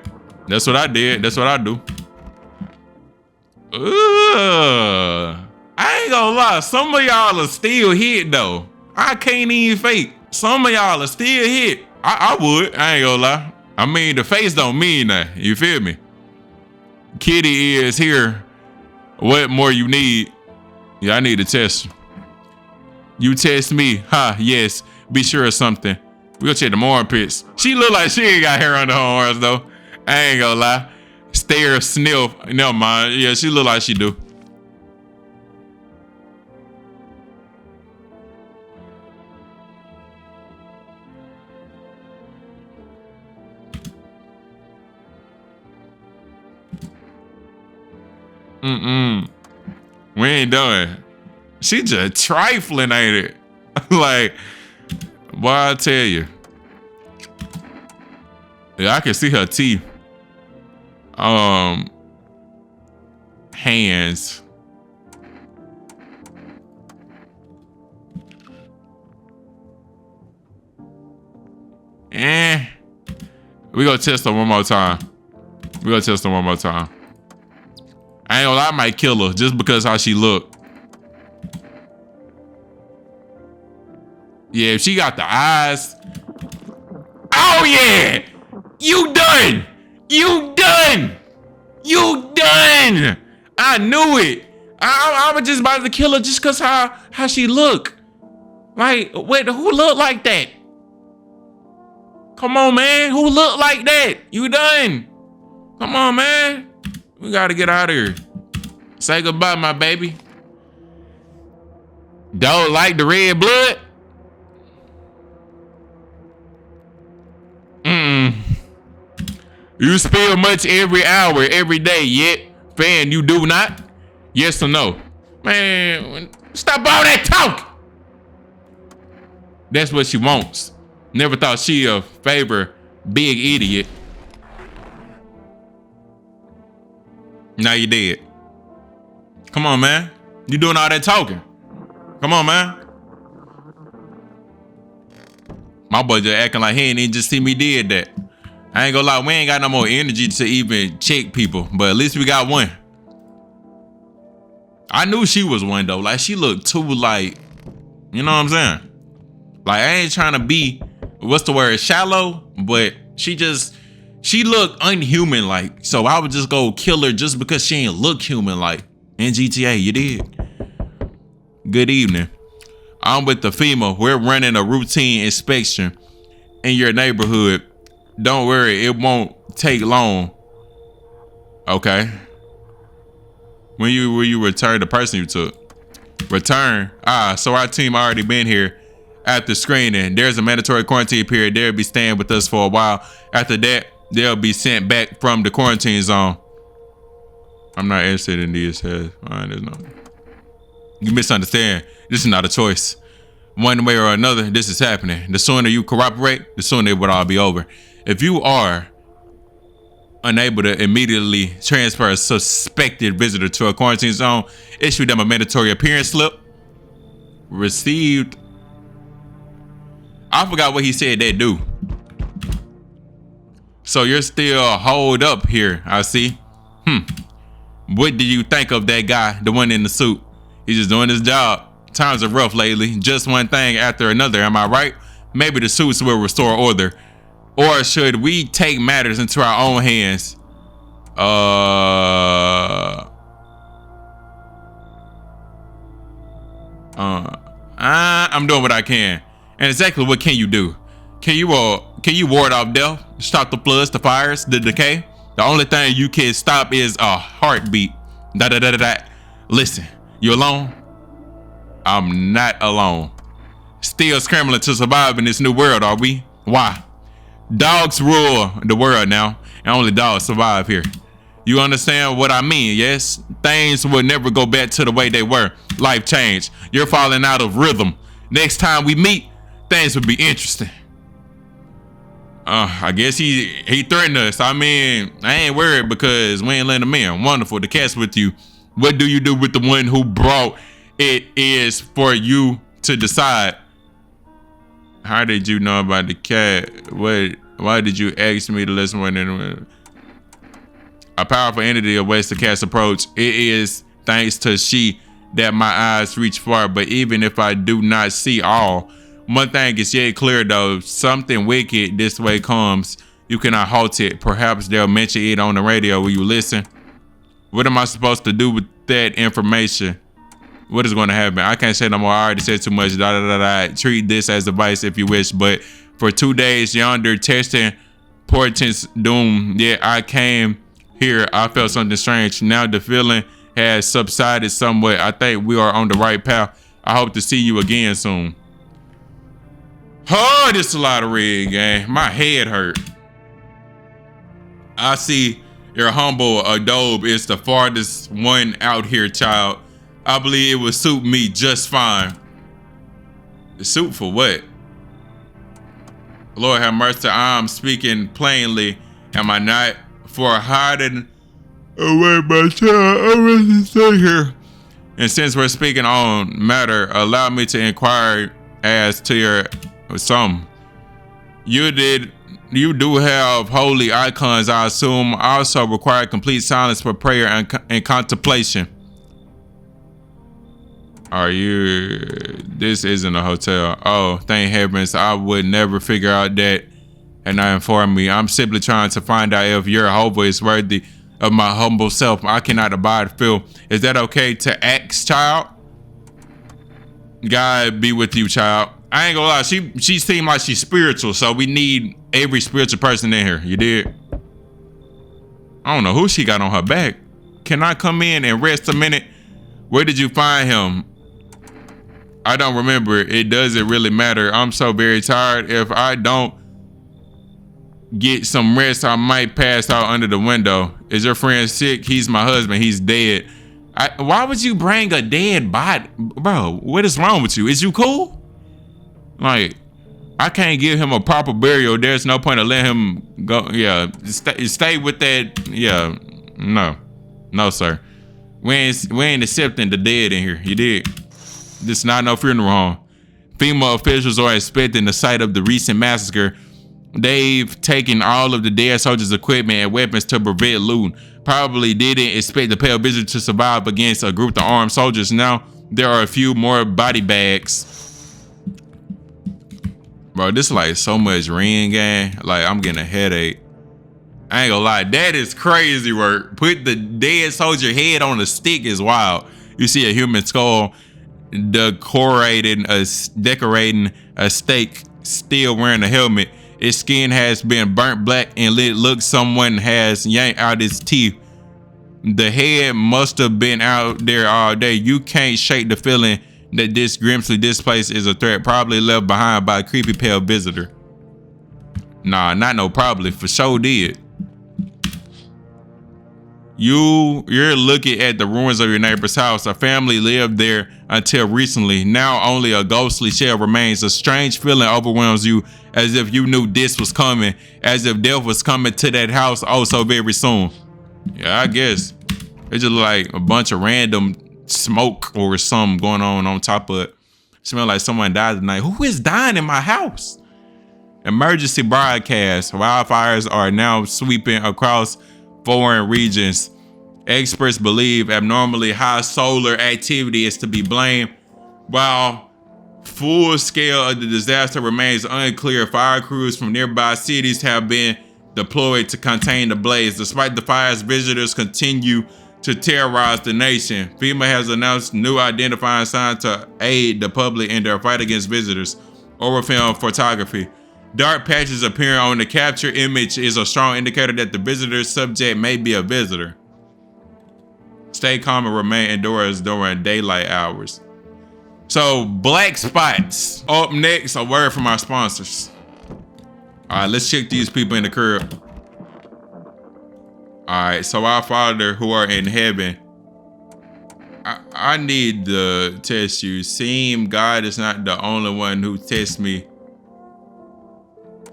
That's what I did. That's what I do. I ain't gonna lie. Some of y'all are still hit though. I can't even fake. Some of y'all are still hit. I would. I ain't gonna lie. I mean, the face don't mean that. You feel me? Kitty is here. What more you need? Yeah, I need to test you. You test me. Ha, yes. Be sure of something. We gonna check the armpits. She look like she ain't got hair on her arms though. I ain't gonna lie. Stare, sniff. Never mind. Yeah, she look like she do. We ain't done. She just trifling, ain't it? Like, boy, I tell you. Yeah, I can see her teeth. Hands. We gonna test her one more time. I ain't gonna lie, I might kill her just because how she look. Yeah, if she got the eyes. Oh yeah! You done! I knew it. I was just about to kill her just cause how she look. Like, wait, who look like that? Come on, man. Who look like that? You done. Come on, man. We gotta get out of here. Say goodbye, my baby. Don't like the red blood? You spill much every hour, every day, yet, fan, you do not? Yes or no? Man, stop all that talk. That's what she wants. Never thought she a favor big idiot. Now you dead. Come on, man. You doing all that talking. Come on, man. My boy just acting like he ain't even just see me did that. I ain't gonna lie, we ain't got no more energy to even check people, but at least we got one. I knew she was one though. Like she looked too like, you know what I'm saying? Like I ain't trying to be, what's the word, shallow, but she looked unhuman like. So I would just go kill her just because she ain't look human like. In GTA, you did. Good evening. I'm with the FEMA. We're running a routine inspection in your neighborhood. Don't worry, it won't take long. Okay. When you return the person you took. Return. So our team already been here. After screening, there's a mandatory quarantine period. They'll be staying with us for a while. After that, they'll be sent back from the quarantine zone. I'm not interested in these. You misunderstand. This is not a choice. One way or another, this is happening. The sooner you cooperate, the sooner it would all be over. If you are unable to immediately transfer a suspected visitor to a quarantine zone, issue them a mandatory appearance slip. Received. I forgot what he said they do. So you're still holed up here, I see. What do you think of that guy, the one in the suit? He's just doing his job. Times are rough lately. Just one thing after another, am I right? Maybe the suits will restore order. Or should we take matters into our own hands? I'm doing what I can. And exactly what can you do? Can you ward off death? Stop the floods, the fires, the decay? The only thing you can stop is a heartbeat. Listen, you alone? I'm not alone. Still scrambling to survive in this new world, are we? Why? Dogs rule the world now, and only dogs survive here. You understand what I mean, yes? Things will never go back to the way they were. Life changed. You're falling out of rhythm. Next time we meet, things will be interesting. I guess he threatened us. I mean, I ain't worried because we ain't letting him in. Wonderful to catch with you. What do you do with the one who brought it is for you to decide? How did you know about the cat? Why did you ask me to listen when a powerful entity awaits the cat's approach? It is thanks to she that my eyes reach far, but even if I do not see all, one thing is yet clear though, something wicked this way comes. You cannot halt it. Perhaps they'll mention it on the radio. Will you listen? What am I supposed to do with that information? What is going to happen? I can't say no more. I already said too much. Treat this as advice if you wish. But for 2 days yonder testing portents doom. Yeah, I came here. I felt something strange. Now the feeling has subsided somewhat. I think we are on the right path. I hope to see you again soon. Oh, this is a lot of red, gang. My head hurt. I see your humble adobe is the farthest one out here, child. I believe it would suit me just fine. Suit for what? Lord have mercy, I'm speaking plainly. Am I not? For hiding away my child, I must stay here. And since we're speaking on matter, allow me to inquire as to your some. You do have holy icons, I assume, also require complete silence for prayer and contemplation. Are you? This isn't a hotel. Oh, thank heavens, I would never figure out that and not inform me. I'm simply trying to find out if your Jehovah is worthy of my humble self. I cannot abide Phil. Is that okay to ask, child? God be with you, child. I ain't gonna lie, she seemed like she's spiritual, so we need every spiritual person in here. You did? I don't know who she got on her back. Can I come in and rest a minute? Where did you find him? I don't remember. It doesn't really matter. I'm so very tired. If I don't get some rest, I might pass out under the window. Is your friend sick? He's my husband. He's dead. Why would you bring a dead body? Bro, what is wrong with you? Is you cool? Like, I can't give him a proper burial. There's no point of letting him go. Yeah, stay with that. Yeah, no, sir. We ain't accepting the dead in here. You did. This is not no funeral home. FEMA officials are inspecting the site of the recent massacre. They've taken all of the dead soldiers' equipment and weapons to prevent loot. Probably didn't expect the pale visitor to survive against a group of armed soldiers. Now there are a few more body bags. Bro, this is like so much ring gang. Like, I'm getting a headache. I ain't gonna lie, that is crazy work. Put the dead soldier head on a stick is wild. You see a human skull decorating a stake, still wearing a helmet. Its skin has been burnt black and it looks someone has yanked out its teeth. The head must have been out there all day. You can't shake the feeling that this grimly displaced is a threat, probably left behind by a creepy pale visitor. Nah, not no probably, for sure did. You're looking at the ruins of your neighbor's house. A family lived there until recently. Now only a ghostly shell remains. A strange feeling overwhelms you, as if you knew this was coming, as if death was coming to that house oh so very soon. Yeah, I guess. It's just like a bunch of random smoke or something going on top of it. Smell like someone died tonight. Who is dying in my house? Emergency broadcast. Wildfires are now sweeping across foreign regions. Experts believe abnormally high solar activity is to be blamed. While full scale of the disaster remains unclear, fire crews from nearby cities have been deployed to contain the blaze. Despite the fires, visitors continue to terrorize the nation. FEMA has announced new identifying signs to aid the public in their fight against visitors. Overfilm photography. Dark patches appearing on the capture image is a strong indicator that the visitor's subject may be a visitor. Stay calm and remain indoors during daylight hours. So, black spots. Up next, a word from our sponsors. All right, let's check these people in the crib. All right, so our Father who are in heaven, I need to test you. Seem God is not the only one who tests me.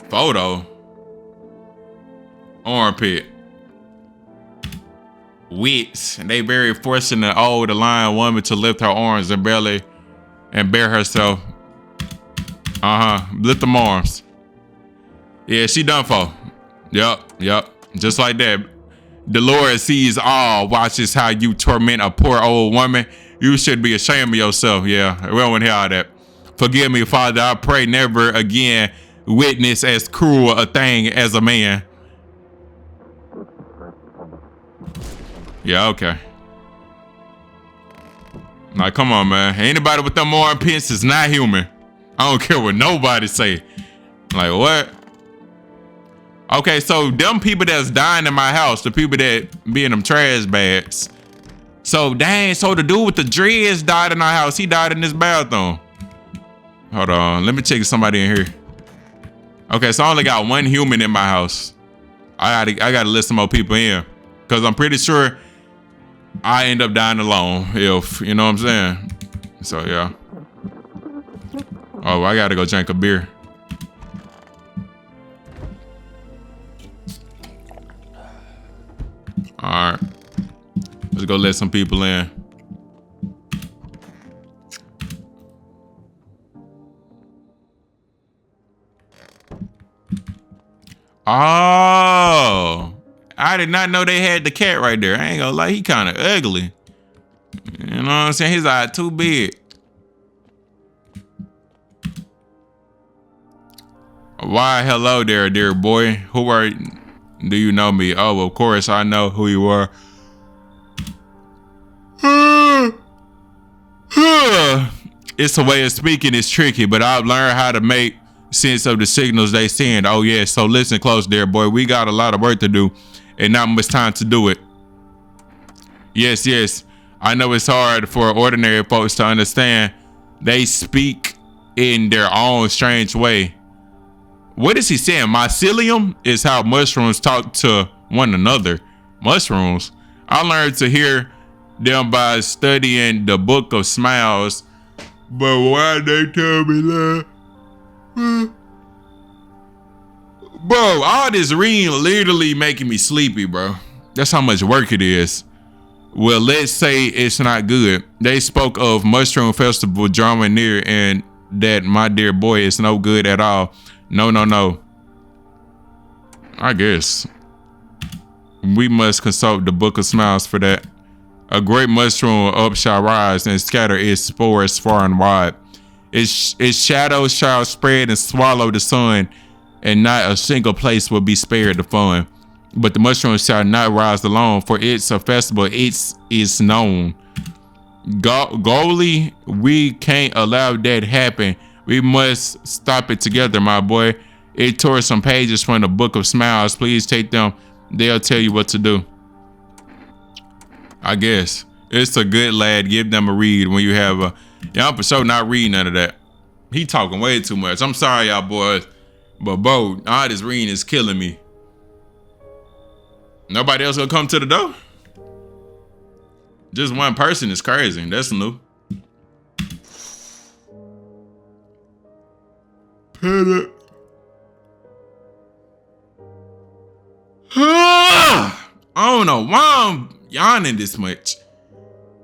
Photo. Armpit. Wits. They very fortunate old lion woman to lift her arms and belly and bear herself. Lift them arms. Yeah, she done for. Yep. Just like that. The Lord sees all, watches how you torment a poor old woman. You should be ashamed of yourself. Yeah, we don't want to hear all that. Forgive me, Father. I pray never again witness as cruel a thing as a man. Yeah, okay. Now, come on, man. Anybody with them armpits is not human. I don't care what nobody say. Like, what? Okay, so them people that's dying in my house, the people that be in them trash bags. So, dang, so the dude with the dreads died in our house. He died in this bathroom. Hold on, let me check somebody in here. Okay, so I only got one human in my house. I gotta let some more people in. Because I'm pretty sure I end up dying alone, if, you know what I'm saying? So, yeah. Oh, I gotta go drink a beer. All right, let's go let some people in. Oh, I did not know they had the cat right there. I ain't gonna lie, he kind of ugly. You know what I'm saying? His eye too big. Why, hello there, dear boy. Who are... Do you know me? Oh, of course I know who you are. It's a way of speaking. It's tricky, but I've learned how to make sense of the signals they send. Oh yeah, so listen close there, boy. We got a lot of work to do and not much time to do it. Yes. I know it's hard for ordinary folks to understand. They speak in their own strange way. What is he saying? Mycelium is how mushrooms talk to one another. Mushrooms. I learned to hear them by studying the Book of Smiles. But why they tell me that? Bro, all this reading literally making me sleepy, bro. That's how much work it is. Well, let's say it's not good. They spoke of Mushroom Festival drawing near and that my dear boy is no good at all. No. I guess we must consult the Book of Smiles for that. A great mushroom up shall rise and scatter its spores far and wide. Its shadows shall spread and swallow the sun, and not a single place will be spared the fun. But the mushroom shall not rise alone, for it's a festival, it is known. Goalie, we can't allow that happen. We must stop it together, my boy. It tore some pages from the Book of Smiles. Please take them. They'll tell you what to do. I guess. It's a good lad. Give them a read when you have a... Yeah, I'm for sure not reading none of that. He talking way too much. I'm sorry, y'all boys. But bro, all this reading is killing me. Nobody else gonna come to the door? Just one person is crazy. That's new. Pet it. I don't know why I'm yawning this much.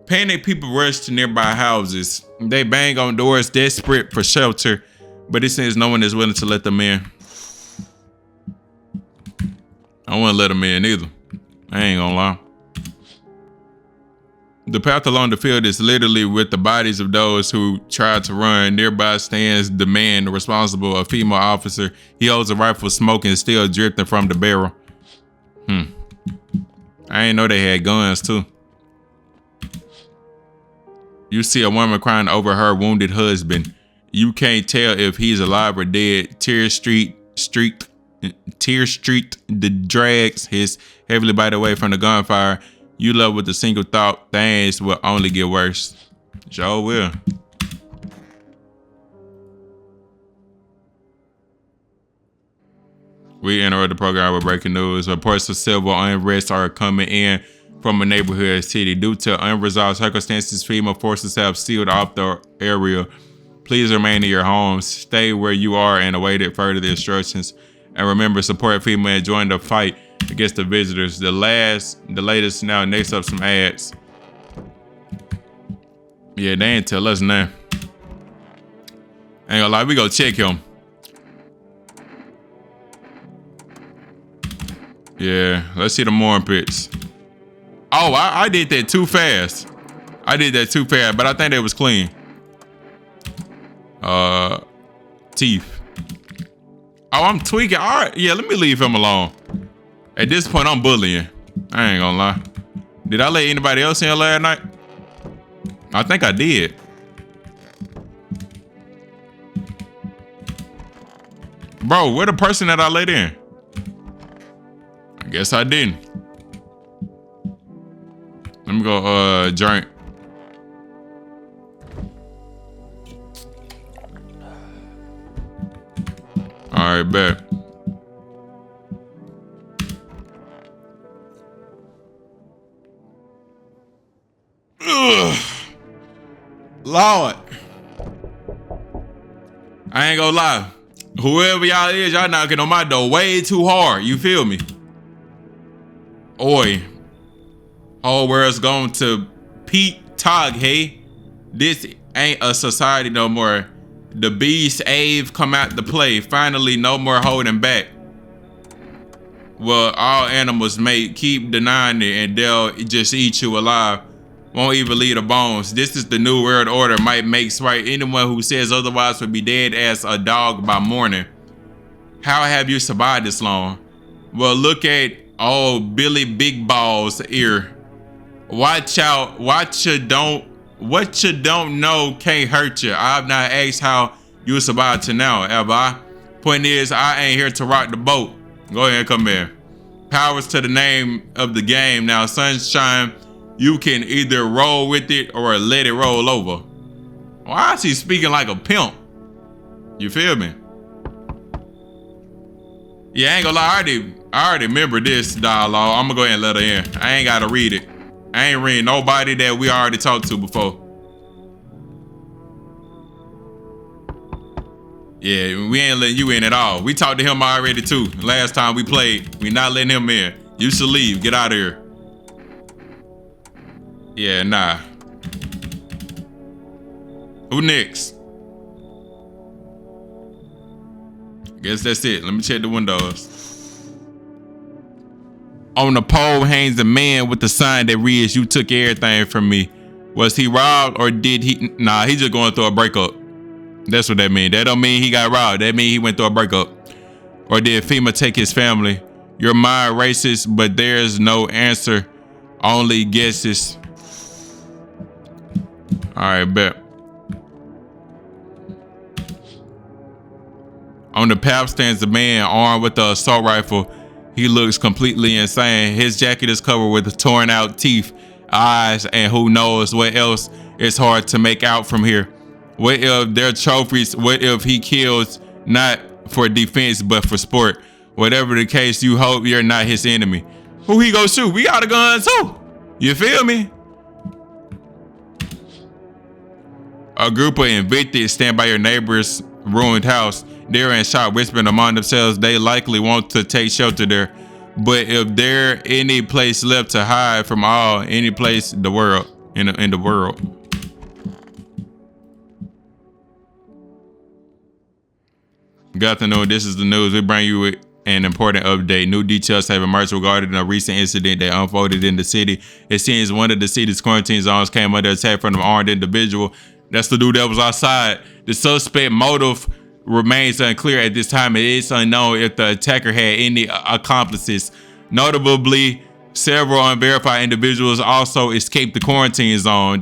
Panic people rush to nearby houses. They bang on doors desperate for shelter, but it seems no one is willing to let them in. I wouldn't let them in either. I ain't gonna lie. The path along the field is literally with the bodies of those who tried to run. Nearby stands the man responsible, a female officer. He holds a rifle, smoking, still drifting from the barrel. I didn't know they had guns too. You see a woman crying over her wounded husband. You can't tell if he's alive or dead. Tear streaked, the drags his heavily body away from the gunfire. You love with a single thought, things will only get worse. Sure will. We enter the program with breaking news. Reports of civil unrest are coming in from a neighborhood city. Due to unresolved circumstances, FEMA forces have sealed off the area. Please remain in your homes. Stay where you are and await further instructions. And remember, support FEMA and join the fight against the visitors. The latest now. Next up, some ads. Yeah, they ain't tell us nothing. Ain't gonna lie, we go check him. Yeah, let's see the more pits. Oh, I did that too fast. But I think that was clean. Teeth. Oh, I'm tweaking. All right, yeah, let me leave him alone. At this point, I'm bullying. I ain't gonna lie. Did I let anybody else in last night? I think I did. Bro, where the person that I let in? I guess I didn't. Let me go drink. All right, bet. Ugh. Lord. I ain't gonna lie. Whoever y'all is, y'all knocking on my door way too hard. You feel me? Oi. Whole world's going to Pete Tog, hey. This ain't a society no more. The beast Ave come out to play. Finally, no more holding back. Well, all animals may keep denying it and they'll just eat you alive. Won't even leave the bones. This is the new world order. Might makes right. Anyone who says otherwise will be dead as a dog by morning. How have you survived this long? Well, look at old Billy Big Balls ear. Watch out. What you don't know can't hurt you. I've not asked how you survived to now, have I? Point is, I ain't here to rock the boat. Go ahead and come in. Powers to the name of the game. Now, sunshine, you can either roll with it or let it roll over. Why is he speaking like a pimp? You feel me? Yeah, I ain't gonna lie, I already remember this dialogue. I'm gonna go ahead and let her in. I ain't gotta read it. I ain't reading nobody that we already talked to before. Yeah, we ain't letting you in at all. We talked to him already too. Last time we played, we not letting him in. You should leave. Get out of here. Yeah, nah. Who next? Guess that's it. Let me check the windows. On the pole hangs a man with a sign that reads, "You took everything from me." Was he robbed or did he? Nah, he just going through a breakup. That's what that mean. That don't mean he got robbed. That mean he went through a breakup. Or did FEMA take his family? Your mind races, but there's no answer. Only guesses. All right, bet. On the path stands a man armed with an assault rifle. He looks completely insane. His jacket is covered with torn out teeth, eyes, and who knows what else. It's hard to make out from here. What if they're trophies? What if he kills not for defense but for sport? Whatever the case, you hope you're not his enemy. Who he go shoot? We got a gun too. You feel me? A group of evicted stand by your neighbor's ruined house. They're in shock, whispering among themselves. They likely want to take shelter there. But if there any place left to hide from all, any place in the world, in the world. Good afternoon. This is the news. We bring you an important update. New details have emerged regarding a recent incident that unfolded in the city. It seems one of the city's quarantine zones came under attack from an armed individual. That's the dude that was outside. The suspect motive remains unclear at this time. It is unknown if the attacker had any accomplices. Notably, several unverified individuals also escaped the quarantine zone.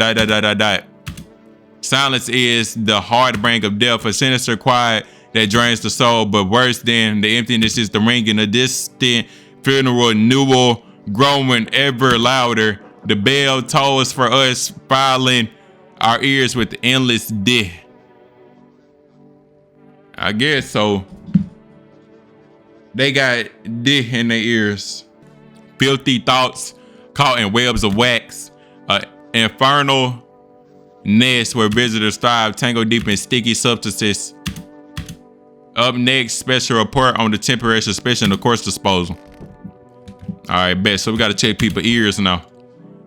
Silence is the heartbreak of death, a sinister quiet that drains the soul, but worse than the emptiness is the ringing, a distant funeral newel growing ever louder. The bell tolls for us, filing our ears with endless death. I guess so. They got death in their ears. Filthy thoughts caught in webs of wax. Infernal nest where visitors thrive, tangled deep in sticky substances. Up next, special report on the temporary suspension of corpse disposal. All right, bet. So we got to check people's ears now.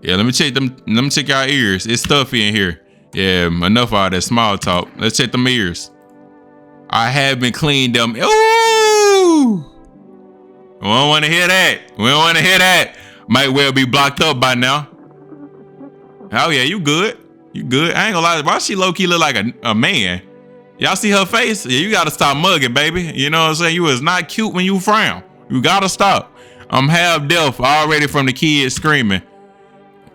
Yeah, let me check them. Let me check y'all ears. It's stuffy in here. Yeah, enough of all that small talk. Let's check them ears. I haven't cleaned them. Ooh! We don't want to hear that. We don't want to hear that. Might well be blocked up by now. Oh yeah, you good. You good. I ain't gonna lie. Why she low-key look like a man? Y'all see her face? Yeah, you gotta stop mugging, baby. You know what I'm saying? You is not cute when you frown. You gotta stop. I'm half deaf already from the kids screaming.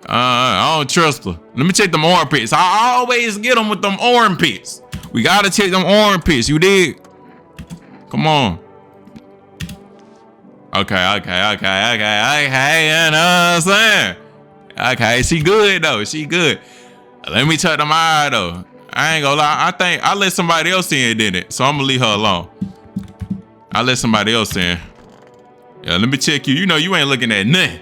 I don't trust her. Let me check them armpits. I always get them with them armpits. We gotta check them armpits. You dig? Come on. Okay. You know what I'm saying? Okay, she good though. She good. Let me check them eye though. I ain't gonna lie. I think I let somebody else in, didn't it? So I'm gonna leave her alone. I let somebody else in. Yeah, let me check you. You know you ain't looking at nothing.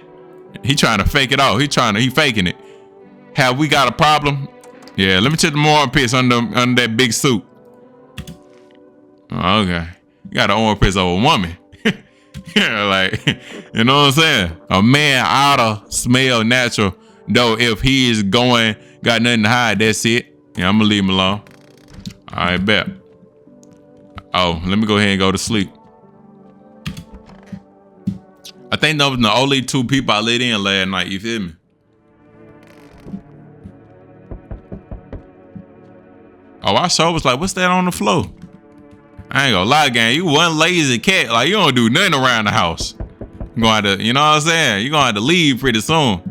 He trying to fake it out. He faking it. Have we got a problem? Yeah, let me check the armpits under that big suit. Okay. You got an armpits of a woman. Yeah, like, you know what I'm saying? A man oughta smell natural. Though if he is got nothing to hide, that's it. Yeah, I'm gonna leave him alone. All right, bet. Oh, let me go ahead and go to sleep. I think those were the only two people I let in last night. You feel me? Oh, I sure was like, what's that on the floor? I ain't gonna lie, gang. You one lazy cat. Like, you don't do nothing around the house. You gonna have to, you know what I'm saying? You gonna have to leave pretty soon.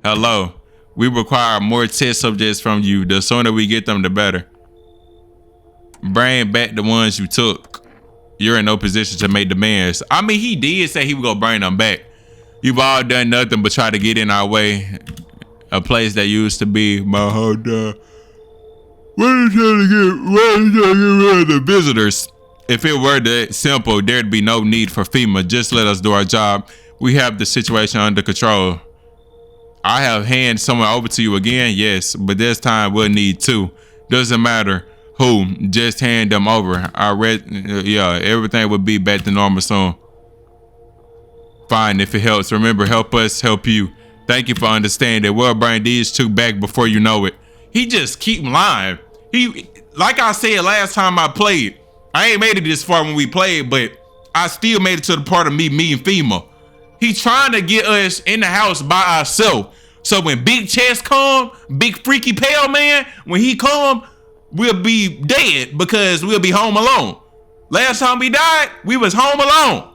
Hello. We require more test subjects from you. The sooner we get them, the better. Bring back the ones you took. You're in no position to make demands. I mean, he did say he was gonna bring them back. You've all done nothing but try to get in our way. A place that used to be my whole time. Why are you trying to get rid of the visitors? If it were that simple, there'd be no need for FEMA. Just let us do our job. We have the situation under control. I have handed someone over to you again, yes, but this time we'll need two. Doesn't matter Who? Just hand them over. I read, yeah, everything would be back to normal soon. Fine, if it helps. Remember, help us, help you. Thank you for understanding. We'll bring these two back before you know it. He just keep lying. He, like I said last time I played, I ain't made it this far when we played, but I still made it to the part of me meeting FEMA. He trying to get us in the house by ourselves. So when Big Chest come, Big Freaky Pale Man, when he come, we'll be dead because we'll be home alone. Last time we died, we was home alone.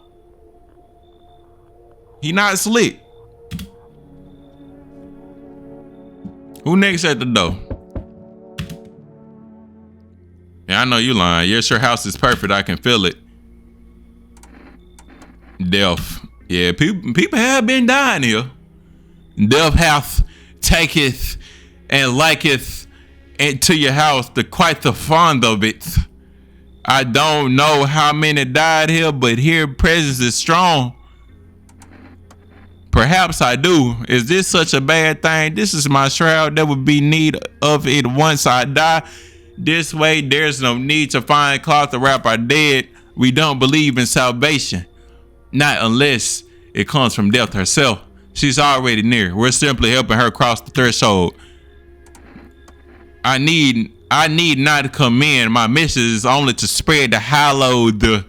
He not slick. Who next at the door? Yeah, I know you lying. Yes, your house is perfect. I can feel it. Death. Yeah, people have been dying here. Death hath taketh and liketh into your house the quite the fond of it. I don't know how many died here, but here presence is strong. Perhaps I do. Is this such a bad thing? This is my shroud. There would be need of it once I die. This way, there's no need to find cloth to wrap our dead. We don't believe in salvation. Not unless it comes from death herself. She's already near. We're simply helping her cross the threshold. I need not come in. My mission is only to spread the hallowed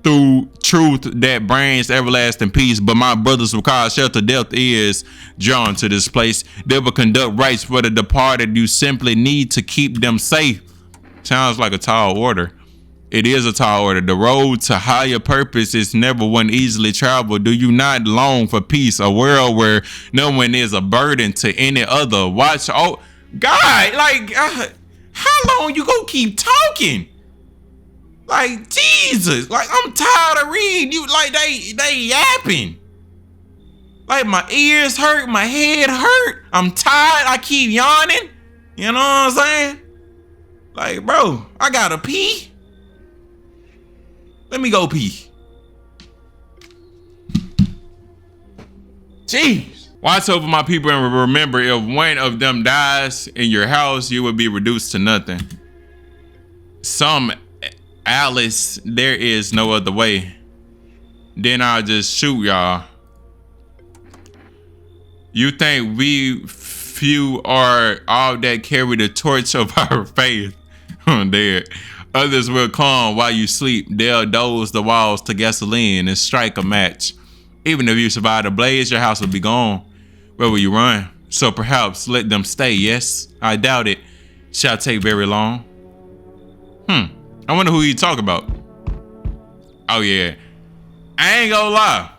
through truth that brings everlasting peace. But my brothers require shelter. Death is drawn to this place. They will conduct rites for the departed. You simply need to keep them safe. Sounds like a tall order. It is a tall order. The road to higher purpose is never one easily traveled. Do you not long for peace? A world where no one is a burden to any other. Watch. Oh, God, like, how long you gonna keep talking? Like, Jesus, like, I'm tired of reading you. Like, they yapping. Like, my ears hurt, my head hurt. I'm tired. I keep yawning. You know what I'm saying? Like, bro, I gotta pee. Let me go pee. Jeez. Watch over my people and remember, if one of them dies in your house, you will be reduced to nothing. Some Alice, there is no other way. Then I'll just shoot y'all. You think we few are all that carry the torch of our faith? I'm dead. Others will come while you sleep. They'll doze the walls to gasoline and strike a match. Even if you survive the blaze, your house will be gone. Where will you run? So perhaps let them stay, yes? I doubt it shall take very long. I wonder who you talk about. Oh yeah. I ain't gonna lie.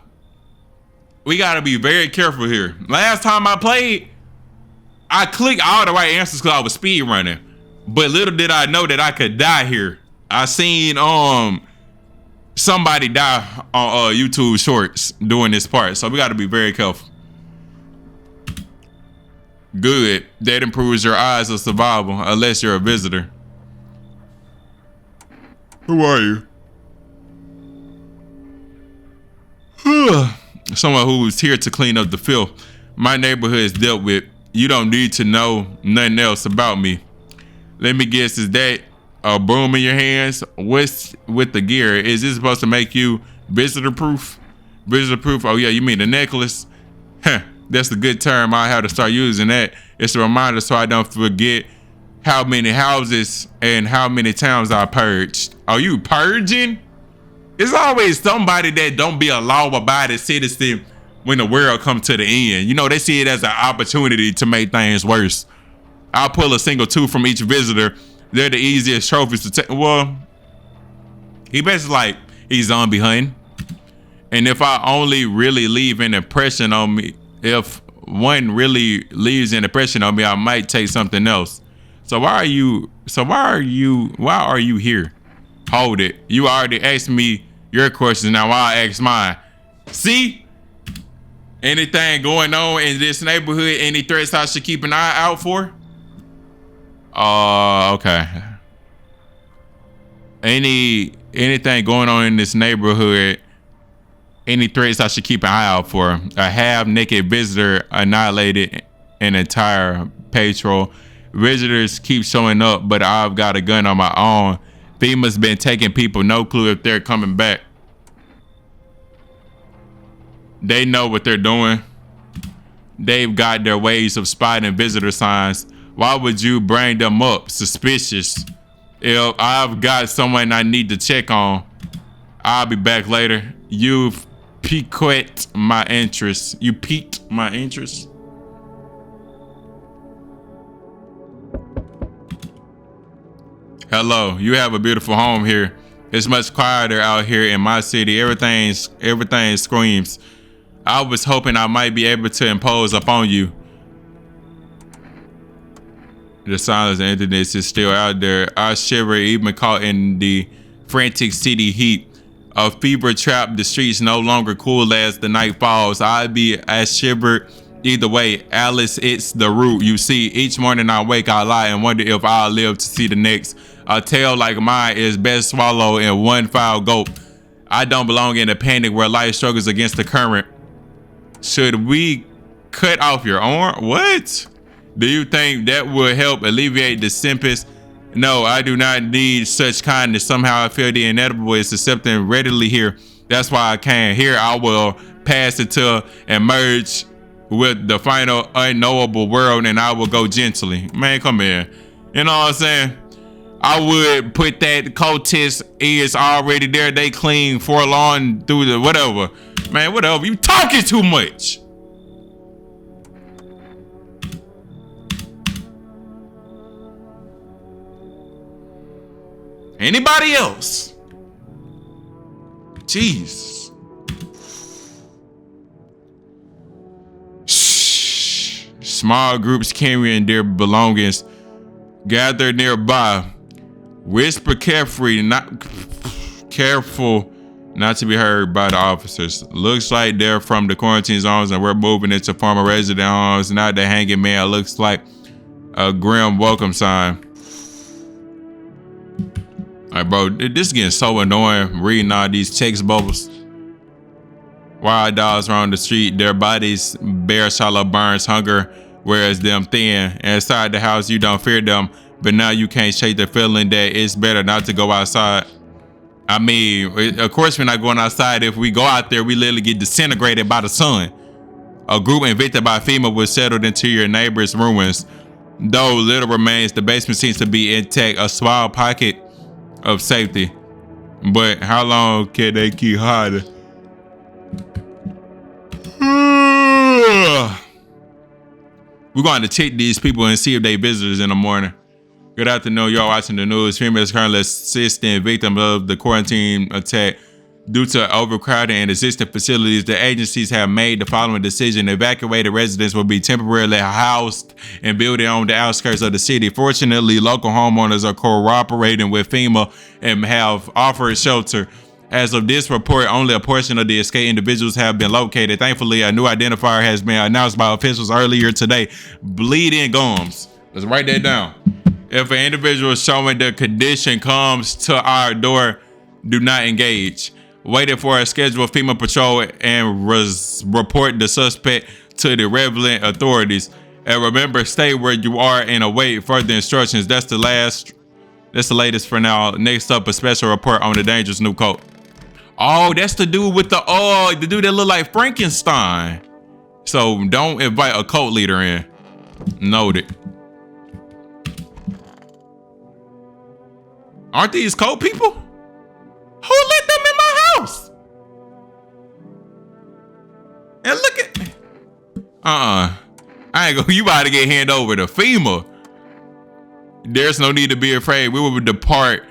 We gotta be very careful here. Last time I played, I clicked all the right answers because I was speed running. But little did I know that I could die here. I seen somebody die on YouTube Shorts doing this part. So we gotta be very careful. Good. That improves your odds of survival unless you're a visitor. Who are you? Someone who's here to clean up the filth my neighborhood is dealt with. You don't need to know nothing else about me. Let me guess, is that a broom in your hands? What's with the gear? Is this supposed to make you visitor proof? Visitor proof? Oh yeah, you mean the necklace? That's a good term. I have to start using that. It's a reminder so I don't forget how many houses and how many towns I purged. Are you purging? It's always somebody that don't be a law-abiding citizen when the world comes to the end. You know, they see it as an opportunity to make things worse. I'll pull a single tooth from each visitor. They're the easiest trophies to take. Well, he basically like, he's zombie hunting. And if I only really leave an impression on me, if one really leaves an impression on me, I might take something else. So why are you here? Hold it. You already asked me your question. Now I'll ask mine. See? Anything going on in this neighborhood? Any threats I should keep an eye out for? Okay. Anything going on in this neighborhood? Any threats I should keep an eye out for? A half-naked visitor annihilated an entire patrol. Visitors keep showing up, but I've got a gun on my own. FEMA's been taking people, no clue if they're coming back. They know what they're doing. They've got their ways of spotting visitor signs. Why would you bring them up? Suspicious. If I've got someone I need to check on, I'll be back later. You've piqued my interest. You piqued my interest. Hello, you have a beautiful home here. It's much quieter out here in my city. Everything screams. I was hoping I might be able to impose upon you. The silence and emptiness is still out there. I shiver even caught in the frantic city heat. A fever trapped, the streets no longer cool as the night falls. I'd be as shivered either way. Alice, it's the root. You see, each morning I wake, I lie and wonder if I'll live to see the next. A tale like mine is best swallowed in one foul gulp. I don't belong in a panic where life struggles against the current. Should we cut off your arm? What? Do you think that would help alleviate the symptoms? No, I do not need such kindness. Somehow I feel the inevitable is accepting readily here. That's why I can. Here I will pass until and merge with the final unknowable world, and I will go gently. Man, come here. You know what I'm saying? I would put that cultist is already there. They clean forlorn through the whatever. Man, whatever. You talking too much. Anybody else? Jeez. Shh. Small groups carrying their belongings gather nearby. Whisper careful not to be heard by the officers. Looks like they're from the quarantine zones and we're moving into former resident homes. Not the hanging man. Looks like a grim welcome sign. Alright, bro, this is getting so annoying reading all these text bubbles. Wild dogs around the street, their bodies bear shallow burns, hunger wears them thin. Inside the house, you don't fear them, but now you can't shake the feeling that it's better not to go outside. I mean, of course we're not going outside. If we go out there, we literally get disintegrated by the sun. A group evicted by FEMA was settled into your neighbor's ruins. Though little remains, the basement seems to be intact, a small pocket of safety. But how long can they keep hiding? We're going to check these people and see if they visitors in the morning. Good afternoon, y'all watching the news. FEMA is currently assisting victims of the quarantine attack. Due to overcrowding in existing facilities, the agencies have made the following decision. Evacuated residents will be temporarily housed in buildings on the outskirts of the city. Fortunately, local homeowners are cooperating with FEMA and have offered shelter. As of this report, only a portion of the escaped individuals have been located. Thankfully, a new identifier has been announced by officials earlier today. Bleeding gums. Let's write that down. If an individual showing the condition comes to our door, do not engage. Waiting for a scheduled FEMA patrol and report the suspect to the relevant authorities. And remember, stay where you are and await further instructions. That's the latest for now. Next up, a special report on the dangerous new cult. Oh, that's the dude with the dude that look like Frankenstein. So don't invite a cult leader in. Noted. Aren't these cult people? Who let them in my house? And look at I ain't go. You about to get handed over to FEMA. There's no need to be afraid. We will depart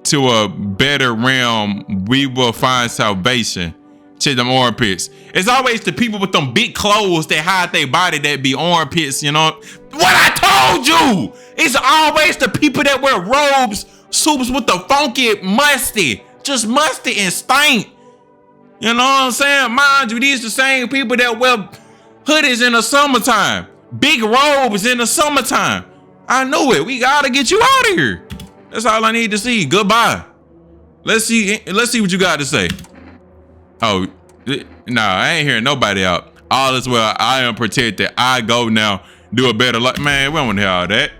to a better realm. We will find salvation. Check them armpits. It's always the people with them big clothes that hide their body that be armpits, you know? What I told you! It's always the people that wear robes, suits with the funky musty. Just musty and stink. You know what I'm saying? Mind you, these the same people that wear hoodies in the summertime. Big robes in the summertime. I knew it. We gotta get you out of here. That's all I need to see. Goodbye. Let's see what you got to say. Oh, nah, I ain't hearing nobody out. All is well. I am protected. I go now. Do a better life. Man, we don't want to hear all that.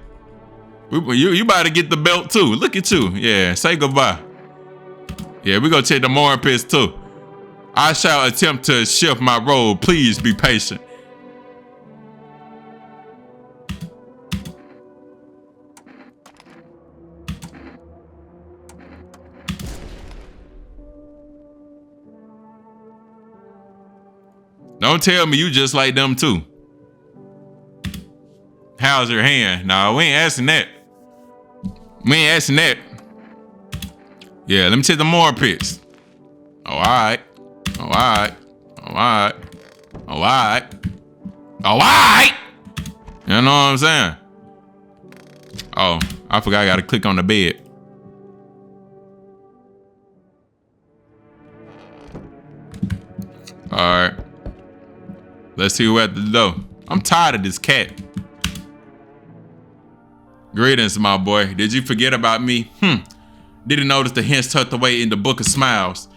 You about to get the belt too. Look at you. Yeah, say goodbye. Yeah, we gonna check the mooring pits too. I shall attempt to shift my role. Please be patient. Don't tell me you just like them too. How's your hand? Nah, we ain't asking that. We ain't asking that. Yeah, let me check the mooring pits. Oh, all right. Oh, all right. Oh, all right. Oh, all right. Oh, all right. You know what I'm saying? Oh, I forgot I gotta click on the bed. All right. Let's see who at the door. I'm tired of this cat. Greetings, my boy. Did you forget about me? Didn't notice the hints tucked away in the book of smiles.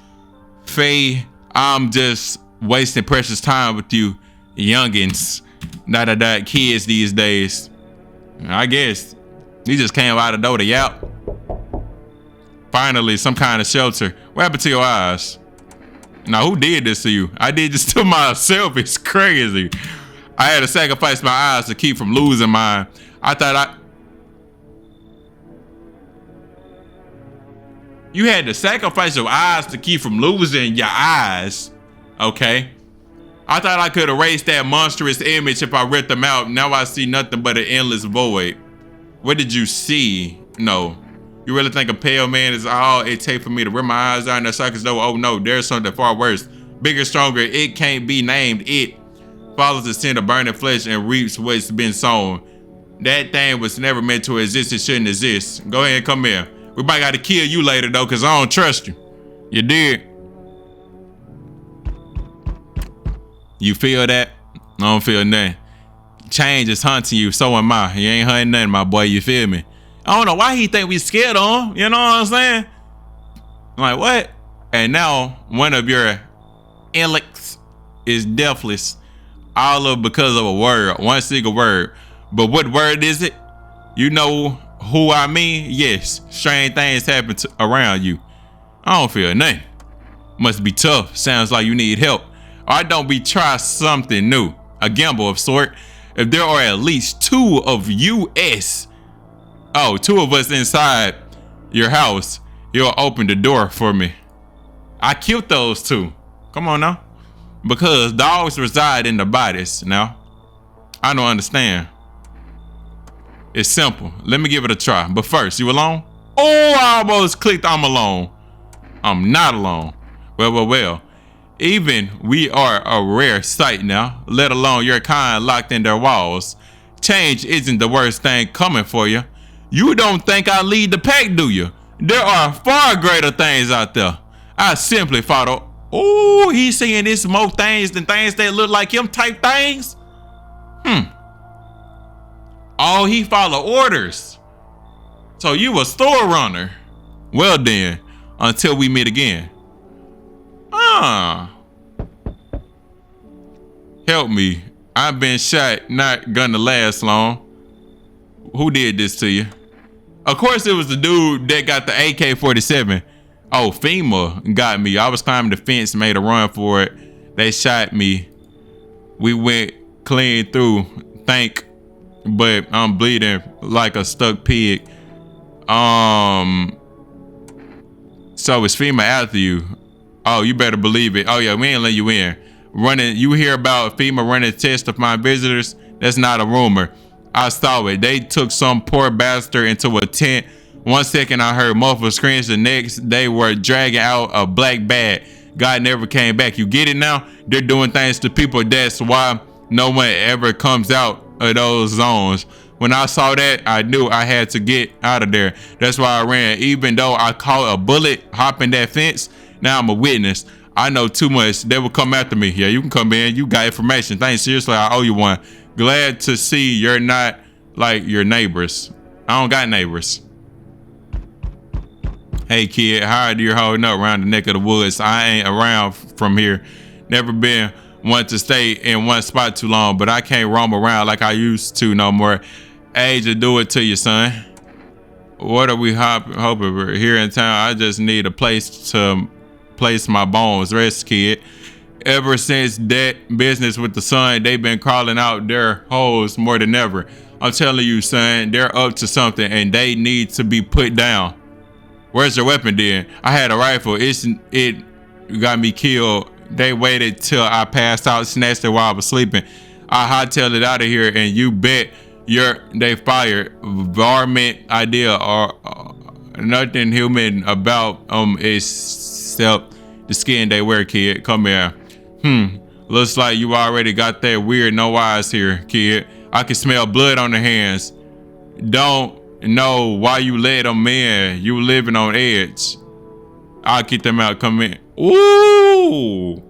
Faye, I'm just wasting precious time with you youngins. Kids these days. I guess. You just came out of the door to yap. Finally, some kind of shelter. What happened to your eyes? Now, who did this to you? I did this to myself. It's crazy. I had to sacrifice my eyes to keep from losing mine. You had to sacrifice your eyes to keep from losing your eyes. Okay. I thought I could erase that monstrous image if I ripped them out. Now I see nothing but an endless void. What did you see? No. You really think a pale man is all it takes for me to rip my eyes out in the circus though? Oh no, there's something far worse. Bigger, stronger. It can't be named. It follows the scent of burning flesh and reaps what's been sown. That thing was never meant to exist. It shouldn't exist. Go ahead and come here. We might got to kill you later though, cause I don't trust you. You did. You feel that? I don't feel nothing. Change is hunting you, so am I. You ain't hunting nothing, my boy. You feel me? I don't know why he think we scared of him. You know what I'm saying? I'm like, what? And now one of your intellects is deathless. All of because of a word, one single word. But what word is it? You know who I mean? Yes. Strange things happen around you. I don't feel nothing. Must be tough. Sounds like you need help. Or don't be try something new. A gamble of sort. If there are at least two of us inside your house, you'll open the door for me. I killed those two. Come on now. Because dogs reside in the bodies. Now, I don't understand. It's simple. Let me give it a try. But first, you alone? Oh, I almost clicked I'm alone. I'm not alone. Well. Even we are a rare sight now, let alone your kind locked in their walls. Change isn't the worst thing coming for you. You don't think I lead the pack, do you? There are far greater things out there. I simply follow. Oh, he's saying this more things than things that look like him type things. Oh, he follow orders. So you a store runner. Well then, until we meet again. Help me. I've been shot, not gonna last long. Who did this to you? Of course it was the dude that got the AK-47. Oh, FEMA got me. I was climbing the fence, made a run for it. They shot me. We went clean through, but I'm bleeding like a stuck pig. So it's FEMA after you. Oh, you better believe it. Oh yeah, we ain't let you in. You hear about FEMA running tests of my visitors? That's not a rumor. I saw it. They took some poor bastard into a tent. 1 second I heard muffled screams. The next they were dragging out a black bag. God never came back. You get it now? They're doing things to people. That's why no one ever comes out of those zones. When I saw that, I knew I had to get out of there. That's why I ran. Even though I caught a bullet hopping that fence, now I'm a witness. I know too much. They will come after me. Yeah, you can come in. You got information. Thanks. Seriously, I owe you one. Glad to see you're not like your neighbors. I don't got neighbors. Hey kid, how are you holding up around the neck of the woods? I ain't around from here. Never been one to stay in one spot too long, but I can't roam around like I used to no more. Age will do it to you, son. What are we hoping for here in town? I just need a place to place my bones. Rest, kid. Ever since that business with the sun, they've been crawling out their holes more than ever. I'm telling you, son, they're up to something and they need to be put down. Where's your weapon then? I had a rifle. It got me killed. They waited till I passed out, snatched it while I was sleeping. I hightailed it out of here, and you bet they fired. Varmint idea or nothing human about except the skin they wear, kid. Come here. Looks like you already got that weird no eyes here, kid. I can smell blood on the hands. Don't know why you let them in. You living on edge. I'll keep them out. Come in. Ooh.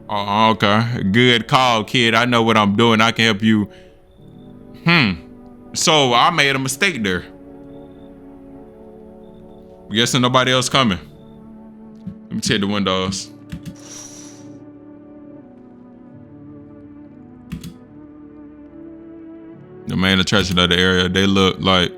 Oh, okay. Good call, kid. I know what I'm doing. I can help you. So I made a mistake there. Guessing nobody else coming. Let me check the windows. The main attraction of the area, they look like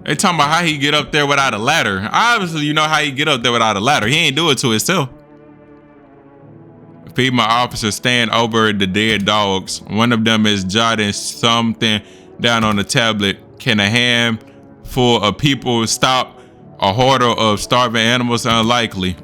They talking about how he get up there without a ladder. Obviously, you know how he get up there without a ladder. He ain't do it to himself. FEMA officers stand over the dead dogs. One of them is jotting something down on the tablet. Can a handful of people stop a horde of starving animals? Unlikely.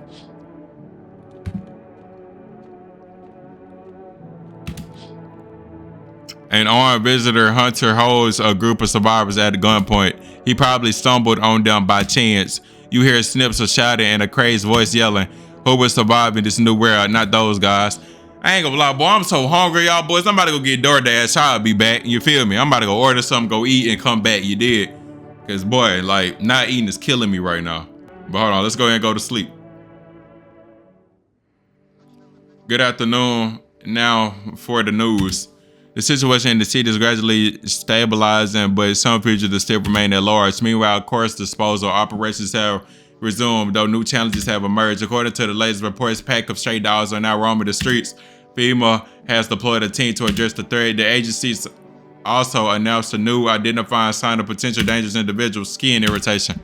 An armed visitor hunter holds a group of survivors at gunpoint. He probably stumbled on them by chance. You hear snips of shouting and a crazed voice yelling, "Who will survive in this new world? Not those guys." I ain't gonna lie, boy, I'm so hungry, y'all boys. I'm about to go get DoorDash. I'll be back. You feel me? I'm about to go order something, go eat, and come back. You did? Because, boy, like, not eating is killing me right now. But hold on, let's go ahead and go to sleep. Good afternoon. Now for the news. The situation in the city is gradually stabilizing, but some fugitives still remain at large. Meanwhile, of course, disposal operations have resumed, though new challenges have emerged. According to the latest reports, pack of stray dogs are now roaming the streets. FEMA has deployed a team to address the threat. The agencies also announced a new identifying sign of potential dangerous individuals: skin irritation.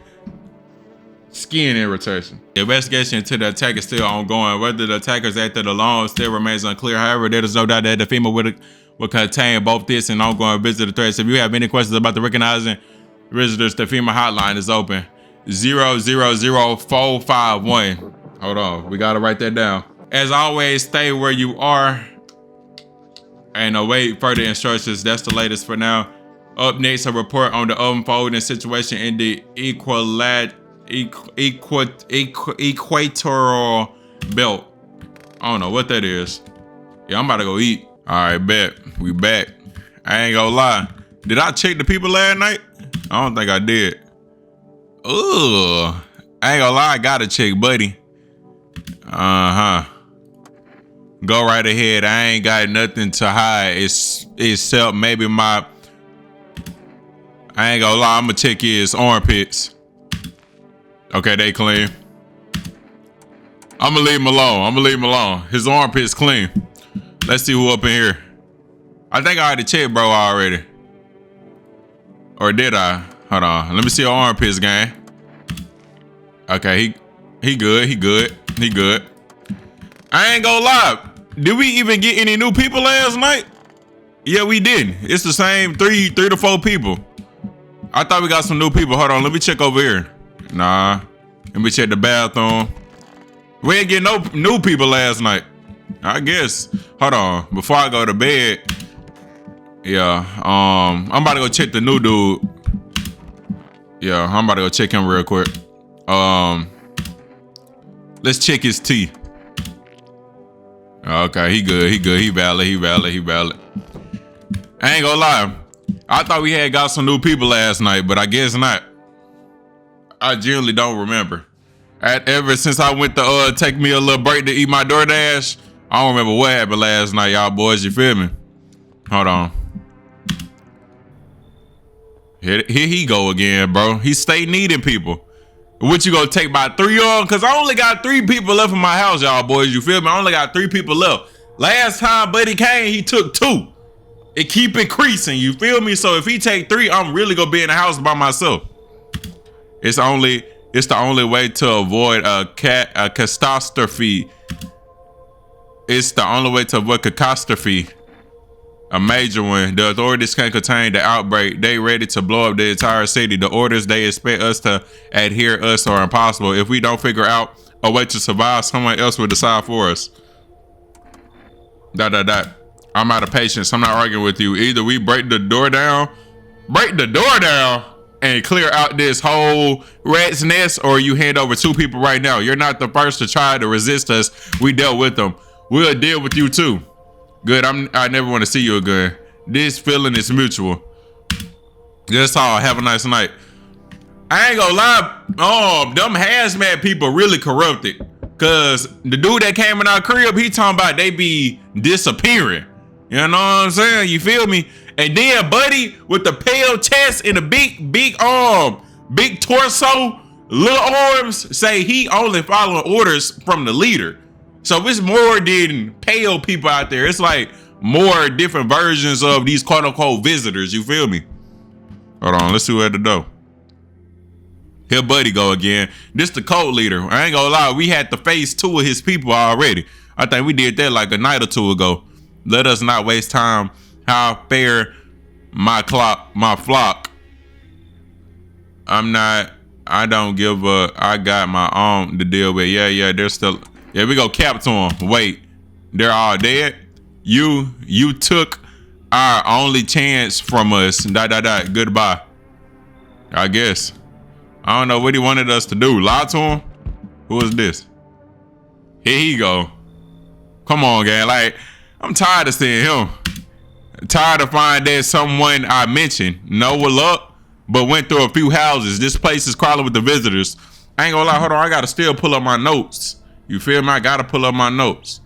Skin irritation. The investigation into the attack is still ongoing. Whether the attackers acted alone still remains unclear. However, there is no doubt that the FEMA will contain both this and ongoing visitor threats. If you have any questions about the recognizing visitors, the FEMA hotline is open. 000451. Hold on, we gotta write that down. As always, stay where you are and await further instructions. That's the latest for now. Up next, a report on the unfolding situation in the equatorial belt. I don't know what that is. Yeah, I'm about to go eat. All right, bet. We back. I ain't gonna lie. Did I check the people last night? I don't think I did. Ugh. I ain't gonna lie, I gotta check, buddy. Go right ahead. I ain't got nothing to hide. Except maybe my... I ain't gonna lie, I'm gonna check his armpits. Okay, they clean. I'm gonna leave him alone. His armpits clean. Let's see who up in here. I think I already checked bro already. Or did I? Hold on. Let me see your armpits, gang. Okay, he good. I ain't gonna lie. Did we even get any new people last night? Yeah, we didn't. It's the same three to four people. I thought we got some new people. Hold on, let me check over here. Nah. Let me check the bathroom. We ain't get no new people last night. I guess. Hold on. Before I go to bed. Yeah. I'm about to go check the new dude. Yeah, I'm about to go check him real quick. Let's check his teeth. Okay, he good. He valid. I ain't gonna lie. I thought we had got some new people last night, but I guess not. I genuinely don't remember. Ever since I went to take me a little break to eat my DoorDash, I don't remember what happened last night, y'all boys. You feel me? Hold on. Here he go again, bro. He stay needing people. What you gonna take by 3 on? Cause I only got 3 people left in my house, y'all boys. You feel me? I only got 3 people left. Last time Buddy came, he took 2. It keep increasing, you feel me? So if he take 3, I'm really gonna be in the house by myself. It's the only way to avoid a catastrophe. It's the only way to avoid catastrophe. A major one. The authorities can't contain the outbreak. They ready to blow up the entire city. The orders they expect us to adhere us are impossible. If we don't figure out a way to survive, someone else will decide for us. I'm out of patience. I'm not arguing with you. Either we break the door down, and clear out this whole rat's nest, or you hand over 2 people right now. You're not the first to try to resist us. We dealt with them. We'll deal with you too. Good. I never want to see you again. This feeling is mutual. That's all. Have a nice night. I ain't gonna lie. Them hazmat people really corrupted. Cause the dude that came in our crib, he talking about they be disappearing. You know what I'm saying? You feel me? And then Buddy with the pale chest and the big torso, little arms, say he only following orders from the leader. So it's more than pale people out there. It's like more different versions of these quote unquote visitors. You feel me? Hold on, let's see who at the door. Here Buddy go again. This the cult leader. I ain't gonna lie, we had to face 2 of his people already. I think we did that like a night or 2 ago. Let us not waste time. How fair my flock. I don't give a, I got my own to deal with. Yeah, they're still, yeah, we go cap to them. Wait, they're all dead? You took our only chance from us. Goodbye. I guess. I don't know what he wanted us to do. Lie to him? Who is this? Here he go. Come on, gang. Like, I'm tired of seeing him. Tired of finding that someone I mentioned, no luck, but went through a few houses. This place is crawling with the visitors. I ain't gonna lie, hold on, I gotta still pull up my notes. You feel me? I gotta pull up my notes.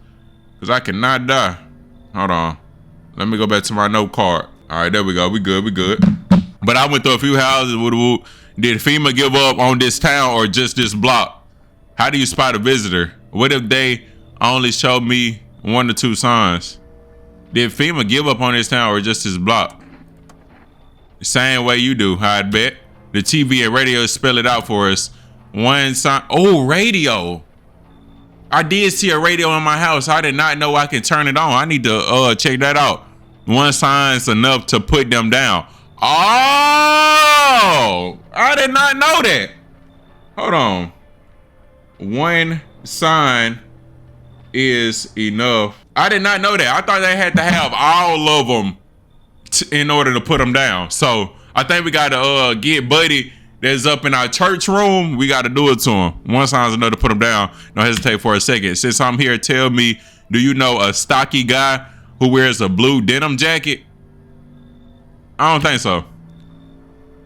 Cause I cannot die. Hold on. Let me go back to my note card. All right, there we go. We good. But I went through a few houses. Did FEMA give up on this town or just this block? How do you spot a visitor? What if they only showed me 1 or 2 signs? Did FEMA give up on this town or just this block? Same way you do, I bet. The TV and radio spell it out for us. 1 sign. Oh, radio. I did see a radio in my house. I did not know I can turn it on. I need to check that out. 1 sign's enough to put them down. Oh, I did not know that. Hold on. 1 sign is enough. I did not know that. I thought they had to have all of them in order to put them down. So I think we got to get Buddy that's up in our church room. We got to do it to him. 1 sign's enough to put him down. Don't hesitate for a second. Since I'm here, tell me, do you know a stocky guy who wears a blue denim jacket? I don't think so.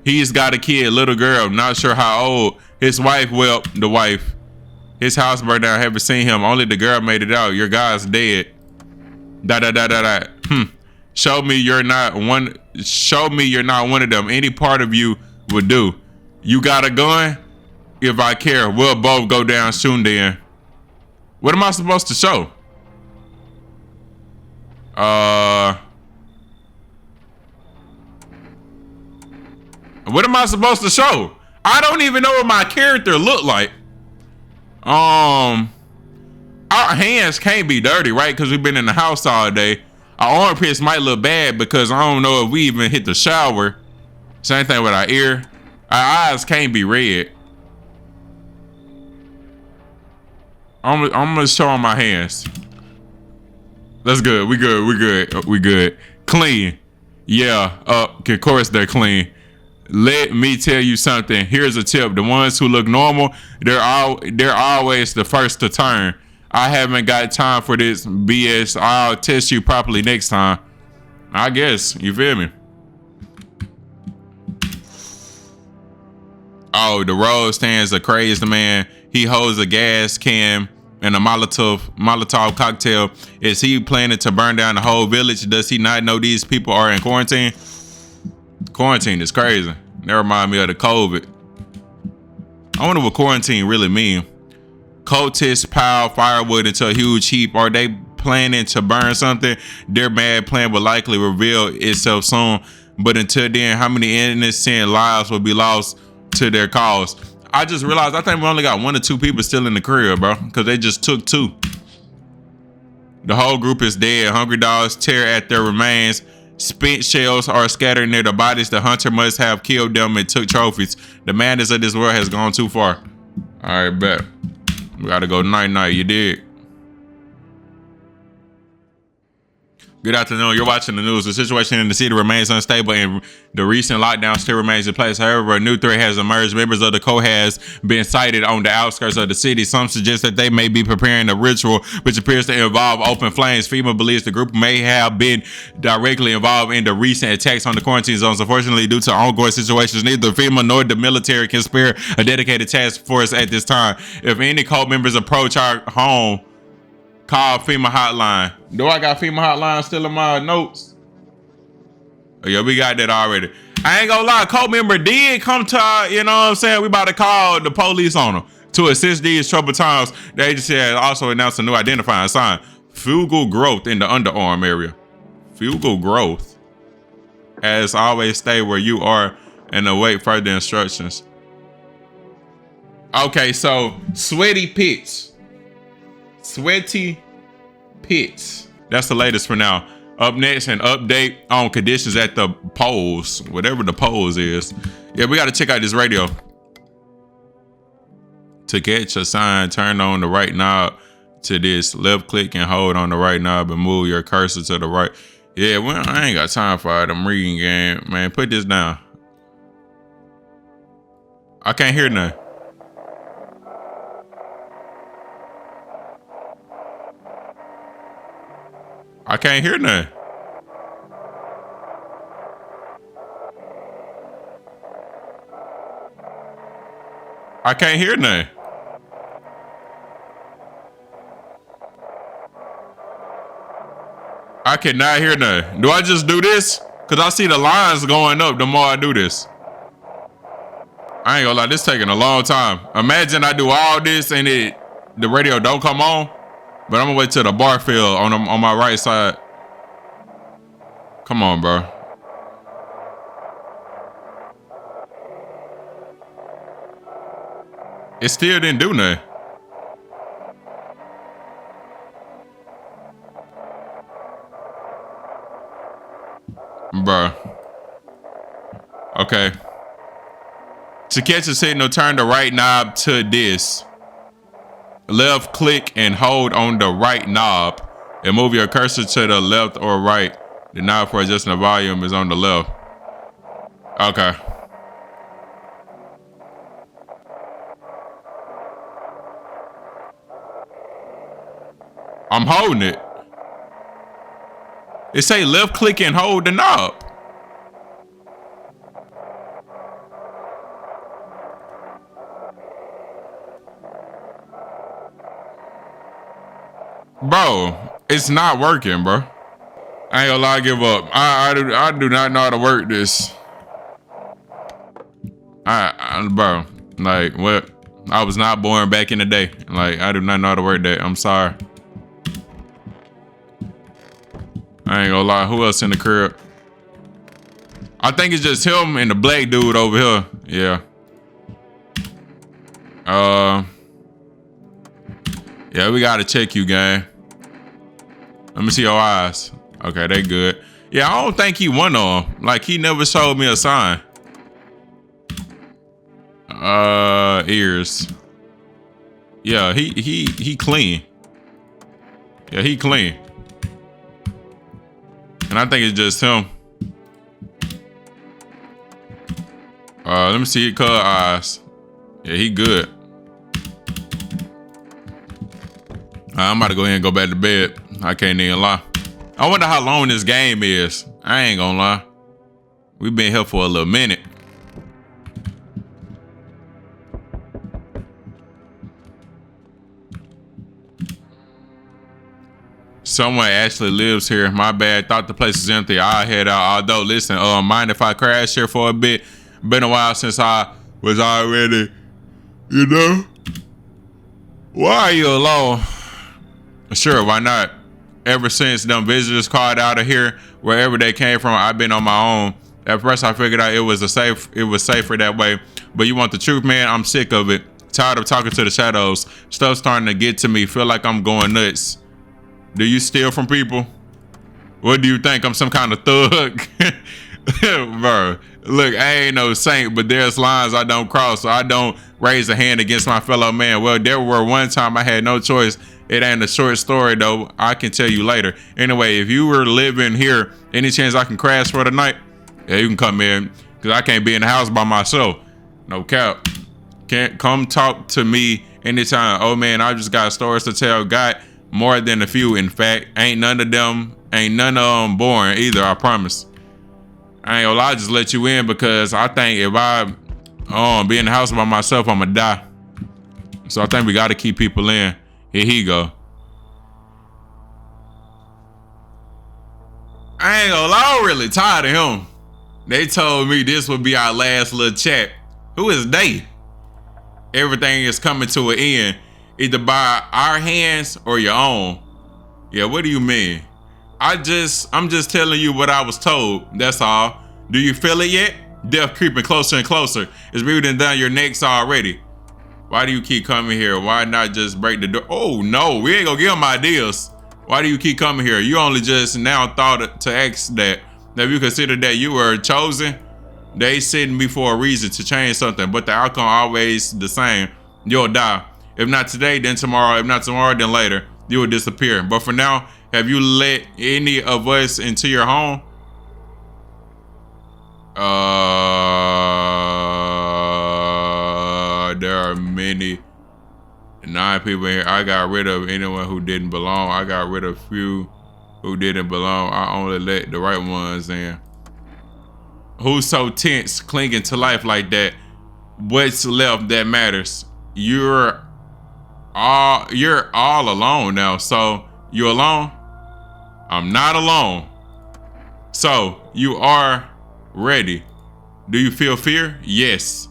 He's got a kid, little girl, not sure how old. His wife, well, the wife. His house burned down. Haven't seen him. Only the girl made it out. Your guy's dead. Show me you're not one. Show me you're not one of them. Any part of you would do. You got a gun? If I care, we'll both go down soon then. What am I supposed to show? What am I supposed to show? I don't even know what my character look like. Our hands can't be dirty, right? Because we've been in the house all day. Our armpits might look bad because I don't know if we even hit the shower. Same thing with our ear. Our eyes can't be red. I'm gonna show on my hands. That's good. We good. Clean. Yeah. Of course they're clean. Let me tell you something. Here's a tip. The ones who look normal, they're always the first to turn. I haven't got time for this BS. I'll test you properly next time. I guess. You feel me? Oh, the road stands a crazed man. He holds a gas can and a Molotov cocktail. Is he planning to burn down the whole village? Does he not know these people are in quarantine? Quarantine is crazy. That remind me of the COVID. I wonder what quarantine really mean. Cultists pile firewood into a huge heap. Are they planning to burn something, their bad plan will likely reveal itself soon. But until then, how many innocent lives will be lost to their cause? I just realized I think we only got 1 or 2 people still in the crib, bro, because they just took 2. The whole group is dead. Hungry dogs tear at their remains. Spent shells are scattered near the bodies. The hunter must have killed them and took trophies. The madness of this world has gone too far. All right, bet. We gotta go night-night, you dig? Good afternoon. You're watching the news. The situation in the city remains unstable and the recent lockdown still remains in place. However, a new threat has emerged. Members of the cult has been sighted on the outskirts of the city. Some suggest that they may be preparing a ritual which appears to involve open flames. FEMA believes the group may have been directly involved in the recent attacks on the quarantine zones. Unfortunately, due to ongoing situations, neither FEMA nor the military can spare a dedicated task force at this time. If any cult members approach our home, call FEMA hotline. Do I got FEMA hotline still in my notes? Oh, yeah, we got that already. I ain't gonna lie, cult member did come to our, you know what I'm saying? We about to call the police on them to assist these troubled times. The agency has also announced a new identifying sign. Fungal growth in the underarm area. Fungal growth. As always, stay where you are and await further instructions. Okay, so sweaty pits. Sweaty pits. That's the latest for now. Up next, an update on conditions at the polls, whatever the polls is. Yeah, we got to check out this radio. To catch a sign, turn on the right knob to this. Left click and hold on the right knob and move your cursor to the right. Yeah, well, I ain't got time for it. I'm reading game. Man, put this down. I can't hear nothing. I can't hear nothing. I can't hear nothing. I cannot hear nothing. Do I just do this? Because I see the lines going up the more I do this. I ain't gonna lie, this taking a long time. Imagine I do all this and the radio don't come on. But I'm gonna wait till the bar fill on my right side. Come on, bro. It still didn't do nothing. Bro. Okay. To catch a signal, turn the right knob to this. Left click and hold on the right knob and move your cursor to the left or right. The knob for adjusting the volume is on the left. Okay. I'm holding it. It say left click and hold the knob. Bro, it's not working, bro. I ain't gonna lie, I give up. I do not know how to work this. Bro, like, what? I was not born back in the day. Like, I do not know how to work that. I'm sorry. I ain't gonna lie. Who else in the crib? I think it's just him and the black dude over here. Yeah. Yeah, we gotta check you, gang. Let me see your eyes. Okay, they good. Yeah, I don't think he won on. Like, he never showed me a sign. Ears. Yeah, he clean. Yeah, he clean. And I think it's just him. Let me see his color eyes. Yeah, he good. I'm about to go ahead and go back to bed. I can't even lie. I wonder how long this game is. I ain't gonna lie. We've been here for a little minute. Someone actually lives here. My bad. Thought the place was empty. I'll head out. Although, listen, mind if I crash here for a bit? Been a while since I was already, you know? Why are you alone? Sure, why not? Ever since them visitors called out of here, wherever they came from, I've been on my own. At first, I figured out it was safer that way. But you want the truth, man? I'm sick of it. Tired of talking to the shadows. Stuff's starting to get to me. Feel like I'm going nuts. Do you steal from people? What do you think? I'm some kind of thug? Bro, look, I ain't no saint, but there's lines I don't cross, so I don't raise a hand against my fellow man. Well, there were one time I had no choice. It ain't a short story, though. I can tell you later. Anyway, if you were living here, any chance I can crash for the night? Yeah, you can come in, because I can't be in the house by myself. No cap. Can't come talk to me anytime. Oh, man, I just got stories to tell. Got more than a few, in fact. Ain't none of them boring either, I promise. I ain't gonna lie, just let you in because I think if I be in the house by myself, I'ma die. So I think we gotta keep people in. Here he go. I ain't gonna lie, I'm really tired of him. They told me this would be our last little chat. Who is they? Everything is coming to an end, either by our hands or your own. Yeah, what do you mean? I'm just telling you what I was told. That's all. Do you feel it yet? Death creeping closer and closer. It's breathing down your necks already. Why do you keep coming here? Why not just break the door? Oh no, we ain't gonna give them ideas. Why do you keep coming here? You only just now thought to ask that. If you consider that you were chosen, they sent me for a reason to change something, but the outcome always the same. You'll die. If not today, then tomorrow. If not tomorrow, then later. You will disappear. But for now, have you let any of us into your home? There are many 9 people here. I got rid of anyone who didn't belong. I got rid of few who didn't belong. I only let the right ones in. Who's so tense, clinging to life like that? What's left that matters? You're all alone now. So you alone? I'm not alone. So you are ready. Do you feel fear? Yes.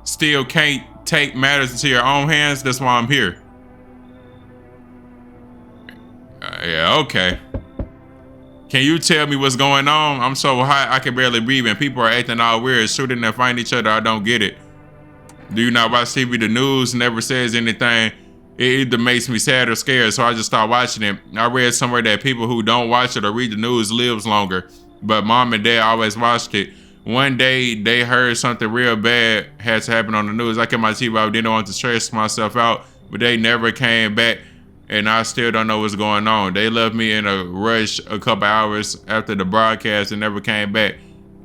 Still can't take matters into your own hands? That's why I'm here. Yeah, okay. Can you tell me what's going on? I'm so hot I can barely breathe and people are acting all weird, shooting and fighting each other. I don't get it. Do you not watch TV? The news never says anything. It either makes me sad or scared, so I just stopped watching it. I read somewhere that people who don't watch it or read the news lives longer, but mom and dad always watched it. One day they heard something real bad had to happen on the news. I kept my TV out, didn't want to stress myself out, but they never came back, and I still don't know what's going on. They left me in a rush a couple hours after the broadcast and never came back.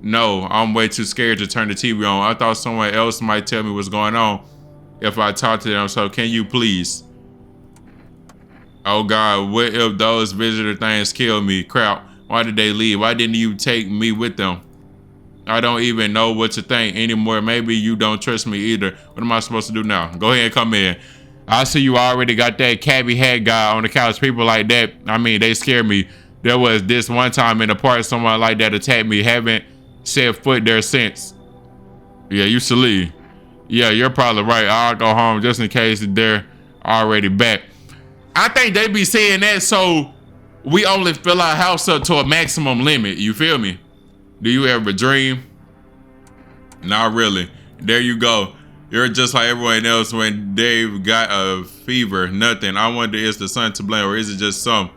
No, I'm way too scared to turn the TV on. I thought someone else might tell me what's going on if I talk to them, so can you please? Oh God, what if those visitor things kill me? Crap, why did they leave? Why didn't you take me with them? I don't even know what to think anymore. Maybe you don't trust me either. What am I supposed to do now? Go ahead and come in. I see you already got that cabbie hat guy on the couch. People like that, I mean, they scare me. There was this one time in the park, someone like that attacked me. Haven't set foot there since. Yeah, you should leave. Yeah, you're probably right. I'll go home just in case they're already back. I think they be saying that so we only fill our house up to a maximum limit. You feel me? Do you ever dream? Not really. There you go. You're just like everyone else when they've got a fever. Nothing. I wonder, is the sun to blame or is it just some?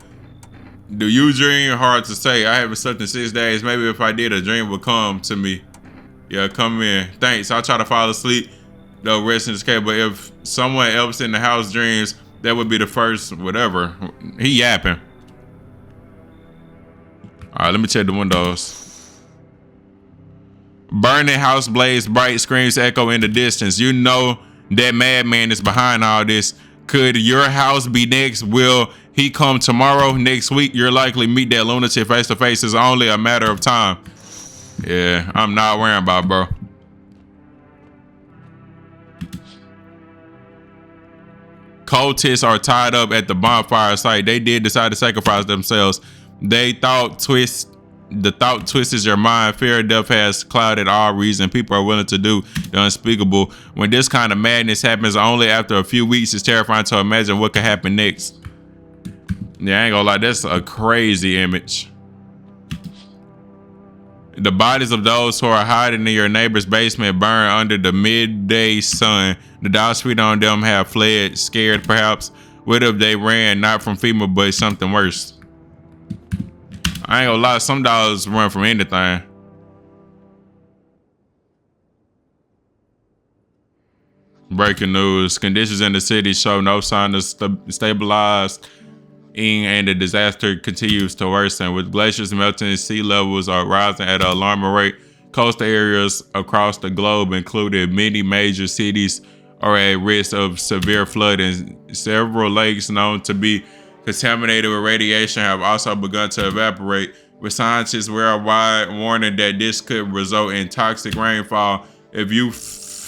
Do you dream? Hard to say. I haven't slept in 6 days. Maybe if I did, a dream would come to me. Yeah, come in. Thanks. I'll try to fall asleep. Though rest in this case. But if someone else in the house dreams, that would be the first whatever. He yapping. All right, let me check the windows. Burning house blaze bright, screams echo in the distance. You know that madman is behind all this. Could your house be next? Will he come tomorrow, next week? You're likely meet that lunatic face to face. It's only a matter of time. Yeah, I'm not worrying about, bro. Cultists are tied up at the bonfire site. They did decide to sacrifice themselves. The thought twists your mind. Fear of death has clouded all reason. People are willing to do the unspeakable. When this kind of madness happens only after a few weeks, it's terrifying to imagine what could happen next. Yeah, I ain't gonna lie, that's a crazy image. The bodies of those who are hiding in your neighbor's basement burn under the midday sun. The dogs feeding on them have fled, scared perhaps. What if they ran not from FEMA but something worse? I ain't gonna lie, some dogs run from anything. Breaking news. Conditions in the city show no sign of stabilizing, and the disaster continues to worsen. With glaciers melting, sea levels are rising at an alarming rate. Coastal areas across the globe, including many major cities, are at risk of severe flooding. Several lakes known to be contaminated with radiation have also begun to evaporate, with scientists worldwide warning that this could result in toxic rainfall. If you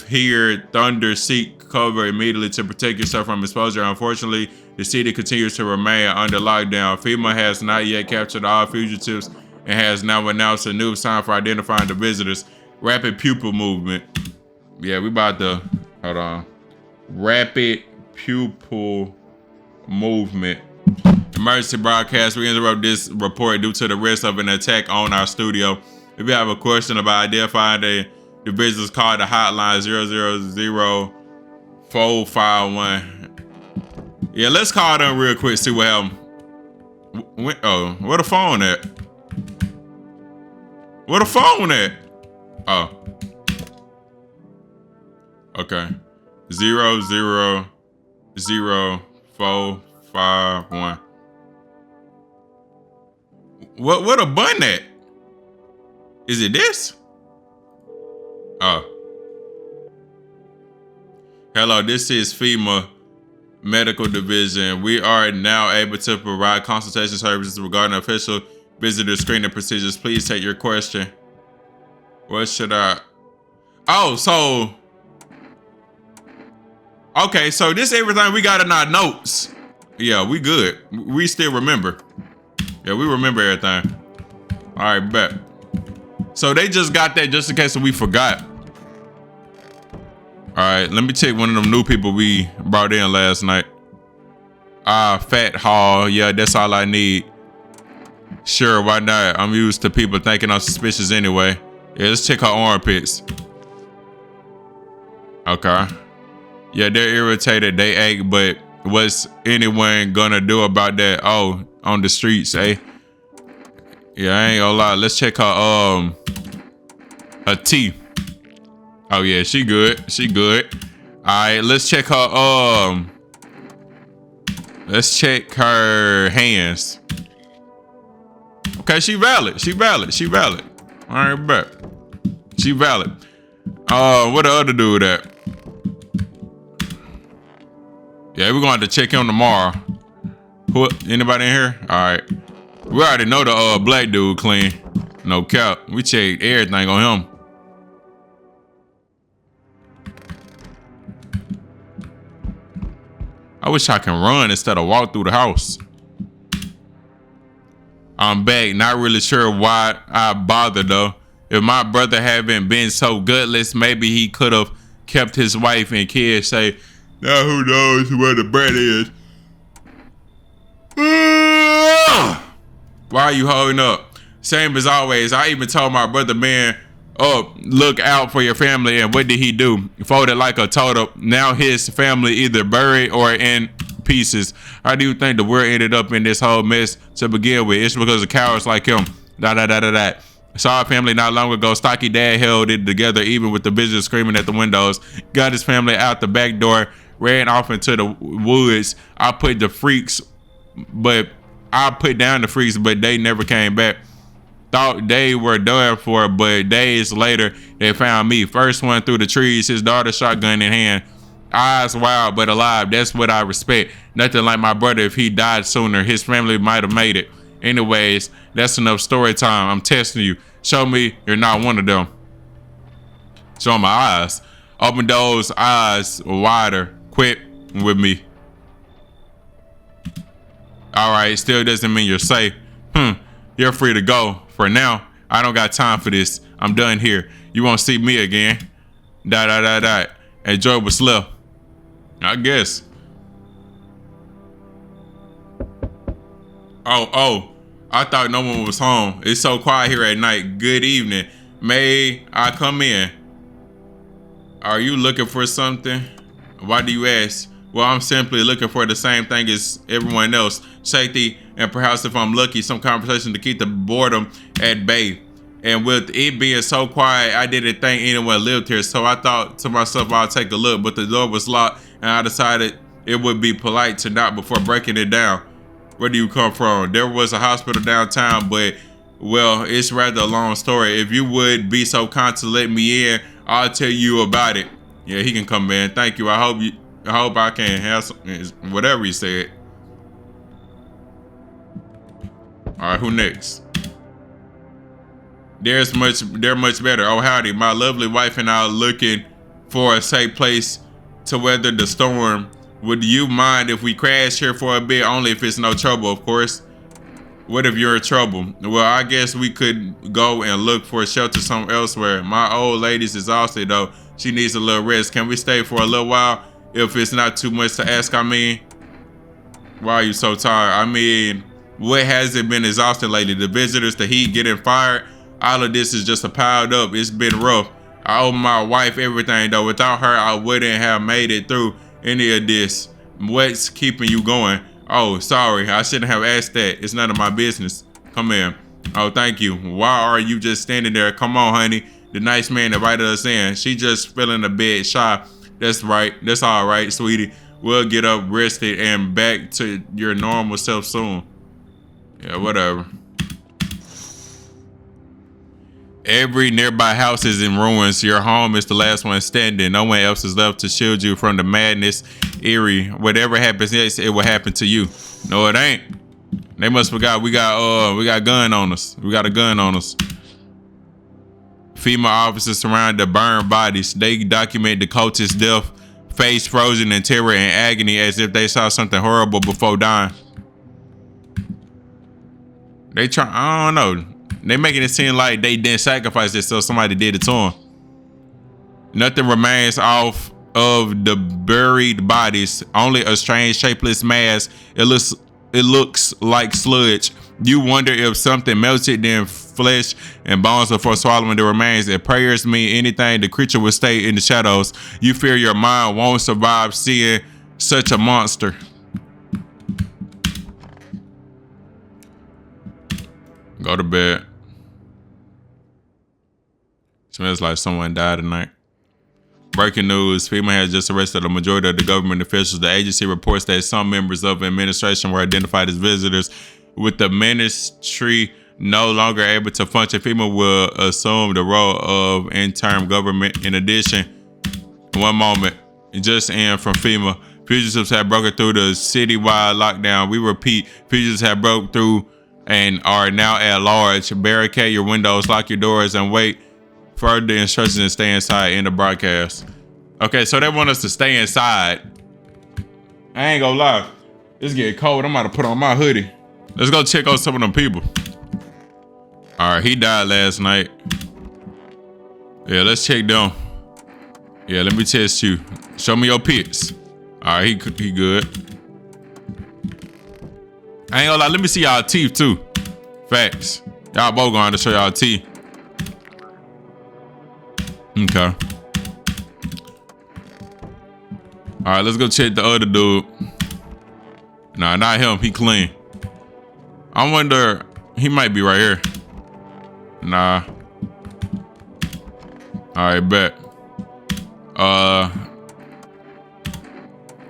hear thunder, seek cover immediately to protect yourself from exposure. Unfortunately, the city continues to remain under lockdown. FEMA has not yet captured all fugitives and has now announced a new sign for identifying the visitors. Rapid pupil movement. Yeah, we about to, hold on. Rapid pupil movement. Emergency broadcast. We interrupt this report due to the risk of an attack on our studio. If you have a question about identifying the visitors, call the hotline 000-451. Yeah, let's call them real quick, see what happened. Oh, where the phone at? Where the phone at? Oh. Okay. 000-451. What a button at? Is it this? Oh. Hello, this is FEMA Medical Division. We are now able to provide consultation services regarding official visitor screening procedures. Please take your question. What should I? Oh, so. Okay, so this is everything we got in our notes. Yeah, we good. We still remember. Yeah, we remember everything. All right, bet. So they just got that just in case we forgot. All right, let me check one of them new people we brought in last night. Fat Hall. Yeah, that's all I need. Sure, why not? I'm used to people thinking I'm suspicious anyway. Yeah, let's check her armpits. Okay. Yeah, they're irritated. They ache, but what's anyone gonna do about that? Oh, on the streets, eh? Yeah, I ain't gonna lie. Let's check her teeth. Oh yeah, she good. She good. All right, let's check her let's check her hands. Okay, she valid. She valid. She valid. All right, bet. She valid. What the other dude at? Yeah, we're going to check him tomorrow. Who? Anybody in here? All right. We already know the black dude clean. No cap. We checked everything on him. I wish I can run instead of walk through the house. I'm back. Not really sure why I bothered though. If my brother hadn't been so gutless, maybe he could have kept his wife and kids safe. Now who knows where the bread is? Why are you holding up? Same as always. I even told my brother, man, look out for your family. And what did he do? Folded like a total. Now his family either buried or in pieces. How do you think the world ended up in this whole mess to begin with? It's because of cowards like him. Saw our family not long ago. Stocky dad held it together even with the visitors screaming at the windows. Got his family out the back door. Ran off into the woods. I put down the freaks, but they never came back. Thought they were done for, but days later, they found me. First one through the trees, his daughter shotgun in hand. Eyes wild, but alive. That's what I respect. Nothing like my brother. If he died sooner, his family might have made it. Anyways, that's enough story time. I'm testing you. Show me you're not one of them. Show my eyes. Open those eyes wider. Quit with me. All right, still doesn't mean you're safe. You're free to go. For now, I don't got time for this. I'm done here. You won't see me again. Enjoy what's left. I guess. Oh, I thought no one was home. It's so quiet here at night. Good evening. May I come in? Are you looking for something? Why do you ask? Well, I'm simply looking for the same thing as everyone else. Safety, and perhaps if I'm lucky, some conversation to keep the boredom at bay. And with it being so quiet, I didn't think anyone lived here. So I thought to myself, I'll take a look, but the door was locked and I decided it would be polite to knock before breaking it down. Where do you come from? There was a hospital downtown, but well, it's rather a long story. If you would be so kind to let me in, I'll tell you about it. Yeah, he can come in. Thank you. I hope I can have some, whatever he said. All right, who next? They're much better. Oh, howdy. My lovely wife and I are looking for a safe place to weather the storm. Would you mind if we crash here for a bit? Only if it's no trouble, of course. What if you're in trouble? Well, I guess we could go and look for a shelter somewhere elsewhere. My old lady's exhausted though. She needs a little rest. Can we stay for a little while? If it's not too much to ask, I mean. Why are you so tired? I mean, what has it been exhausted lately? The visitors, the heat, getting fired. All of this is just a piled up. It's been rough. I owe my wife everything though. Without her, I wouldn't have made it through any of this. What's keeping you going? Oh, sorry. I shouldn't have asked that. It's none of my business. Come in. Oh, thank you. Why are you just standing there? Come on, honey. The nice man invited us in. She just feeling a bit shy. That's right. That's all right, sweetie. We'll get up, rested, and back to your normal self soon. Yeah, whatever. Every nearby house is in ruins. Your home is the last one standing. No one else is left to shield you from the madness, eerie. Whatever happens next, it will happen to you. No, it ain't. They must forgot we got gun on us. We got a gun on us. FEMA officers surround the burned bodies. They document the cultist's death, face frozen in terror and agony as if they saw something horrible before dying. I don't know. They making it seem like they didn't sacrifice it, so somebody did it to them. Nothing remains off of the buried bodies. Only a strange, shapeless mass. It looks like sludge. You wonder if something melted in flesh and bones before swallowing the remains. If prayers mean anything, the creature will stay in the shadows. You fear your mind won't survive seeing such a monster. Go to bed. Smells like someone died tonight. Breaking news, FEMA has just arrested a majority of the government officials. The agency reports that some members of administration were identified as visitors. With the ministry no longer able to function, FEMA will assume the role of interim government. In addition, one moment, just in from FEMA, fugitives have broken through the citywide lockdown. We repeat, fugitives have broken through and are now at large. Barricade your windows, lock your doors, and wait. Further instructions and stay inside in the broadcast. Okay, so they want us to stay inside. I ain't gonna lie. It's getting cold. I'm about to put on my hoodie. Let's go check on some of them people. All right, he died last night. Yeah, let's check them. Yeah, let me test you. Show me your pits. All right, he good. I ain't gonna lie. Let me see y'all teeth too. Facts. Y'all both going to show y'all teeth. Okay. All right, let's go check the other dude. Nah, not him. He clean. I wonder, he might be right here. Nah. All right, bet.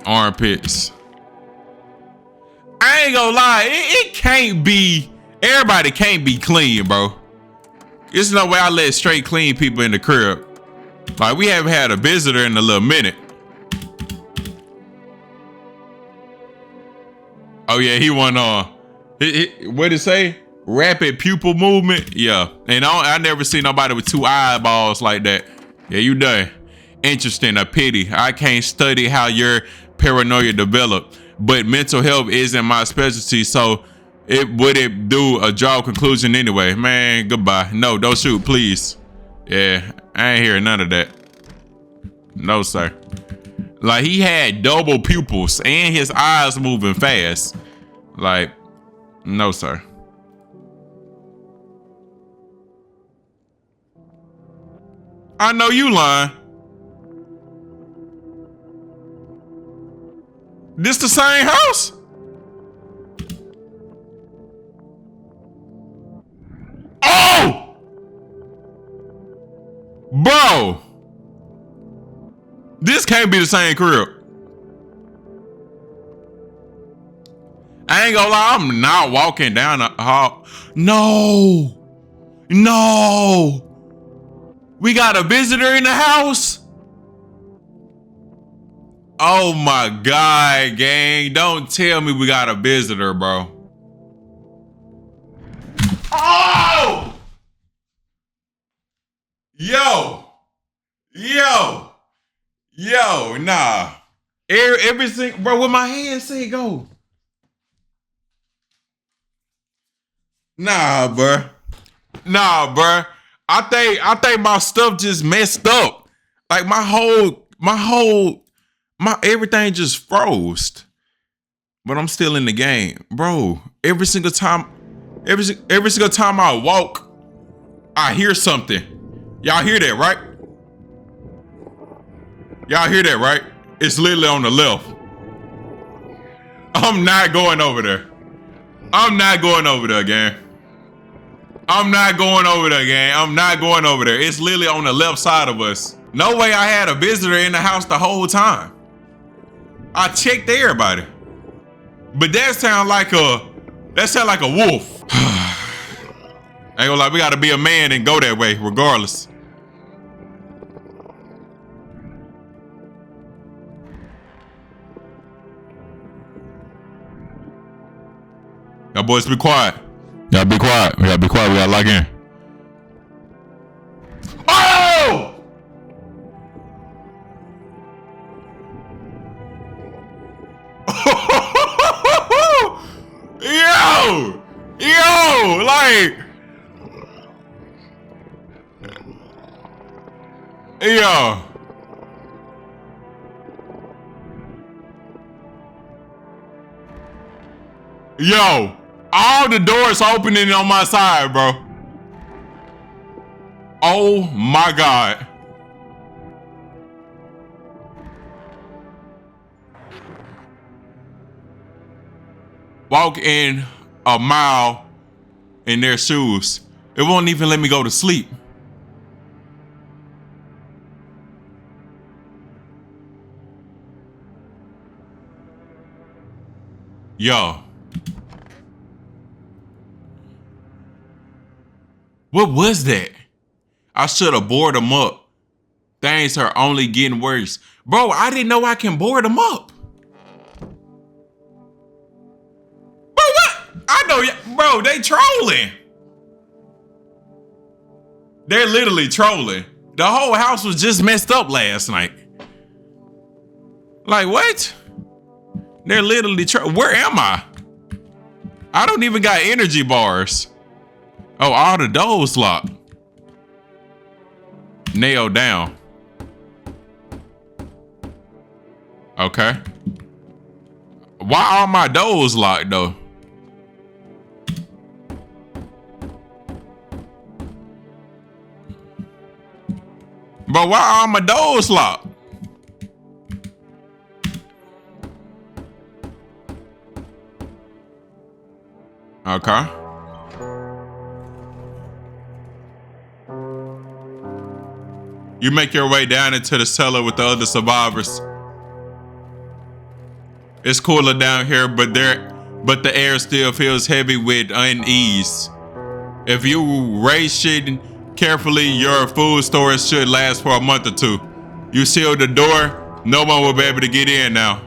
Armpits. I ain't gonna lie, it can't be, everybody can't be clean, bro. There's no way I let straight clean people in the crib. Like, we haven't had a visitor in a little minute. Oh yeah, he went on. What did it say? Rapid pupil movement? Yeah. And I never seen nobody with two eyeballs like that. Yeah, you done. Interesting, a pity. I can't study how your paranoia developed, but mental health isn't my specialty, so it wouldn't do a job conclusion anyway. Man, goodbye. No, don't shoot, please. Yeah, I ain't hearing none of that. No, sir. Like, he had double pupils and his eyes moving fast. Like, No, sir. I know you lying. This the same house? Oh! Bro! This can't be the same crib. I ain't gonna lie, I'm not walking down the hall. No! No! We got a visitor in the house? Oh my God, gang. Don't tell me we got a visitor, bro. Oh! Yo! Yo! Yo, nah. Everything, bro, where my hand say go? Nah, bro. Nah, bro. I think my stuff just messed up. Like my everything just froze. But I'm still in the game, bro. Every single time I walk, I hear something. Y'all hear that, right? Y'all hear that, right? It's literally on the left. I'm not going over there. I'm not going over there, gang. I'm not going over there, gang. I'm not going over there. It's literally on the left side of us. No way I had a visitor in the house the whole time. I checked everybody. But that sound like a wolf. I ain't gonna lie, we gotta be a man and go that way, regardless. Y'all boys be quiet. Y'all be quiet. We gotta be quiet. We gotta lock in. Oh! Yo, like, yo. Yo, all the doors opening on my side, bro. Oh my God. Walk in a mile in their shoes. It won't even let me go to sleep. Yo. What was that? I should have boarded them up. Things are only getting worse. Bro, I didn't know I can board them up. Bro, what? I know, bro, they trolling. They're literally trolling. The whole house was just messed up last night. Like, what? They're literally trolling. Where am I? I don't even got energy bars. Oh, all the doors locked. Nailed down. Okay. Why are my doors locked though? But why are my doors locked? Okay. You make your way down into the cellar with the other survivors. It's cooler down here, but the air still feels heavy with unease. If you ration carefully, your food storage should last for a month or two. You seal the door, no one will be able to get in now.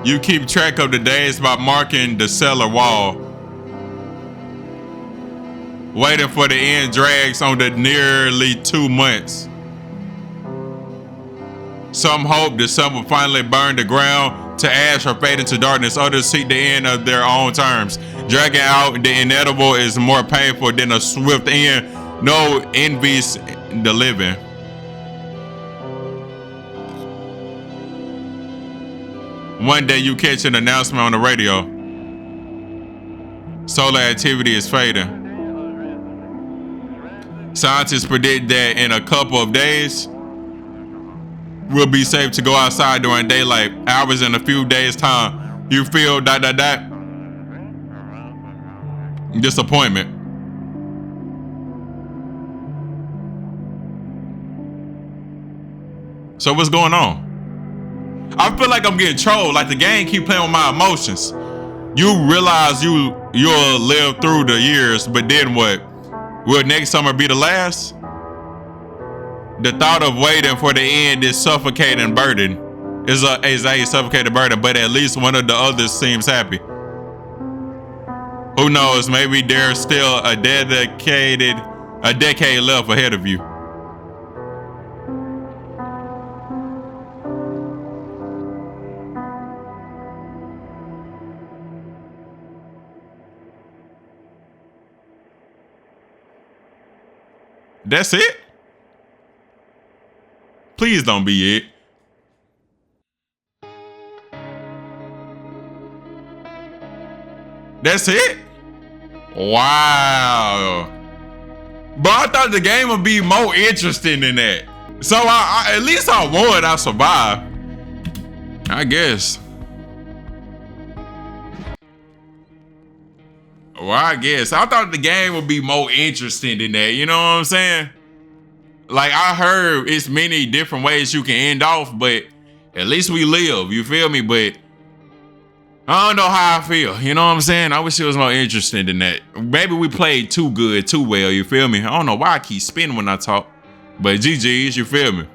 You keep track of the days by marking the cellar wall. Waiting for the end drags on the nearly 2 months. Some hope the sun will finally burn the ground to ash or fade into darkness. Others seek the end of their own terms. Dragging out the inevitable is more painful than a swift end. No envies the living. One day you catch an announcement on the radio. Solar activity is fading. Scientists predict that in a couple of days, we'll be safe to go outside during daylight hours. In a few days' time, you feel ... disappointment. So what's going on? I feel like I'm getting trolled. Like the game keep playing with my emotions. You realize you'll live through the years, but then what? Will next summer be the last? The thought of waiting for the end is suffocating burden. Is a suffocating burden, but at least one of the others seems happy. Who knows? Maybe there's still a decade left ahead of you. That's it? Please don't be it. That's it? Wow. But I thought the game would be more interesting than that. So I at least I won. I survived, I guess. Well, I guess. I thought the game would be more interesting than that. You know what I'm saying? Like, I heard it's many different ways you can end off, but at least we live. You feel me? But I don't know how I feel. You know what I'm saying? I wish it was more interesting than that. Maybe we played too good, too well. You feel me? I don't know why I keep spinning when I talk. But GG's, you feel me?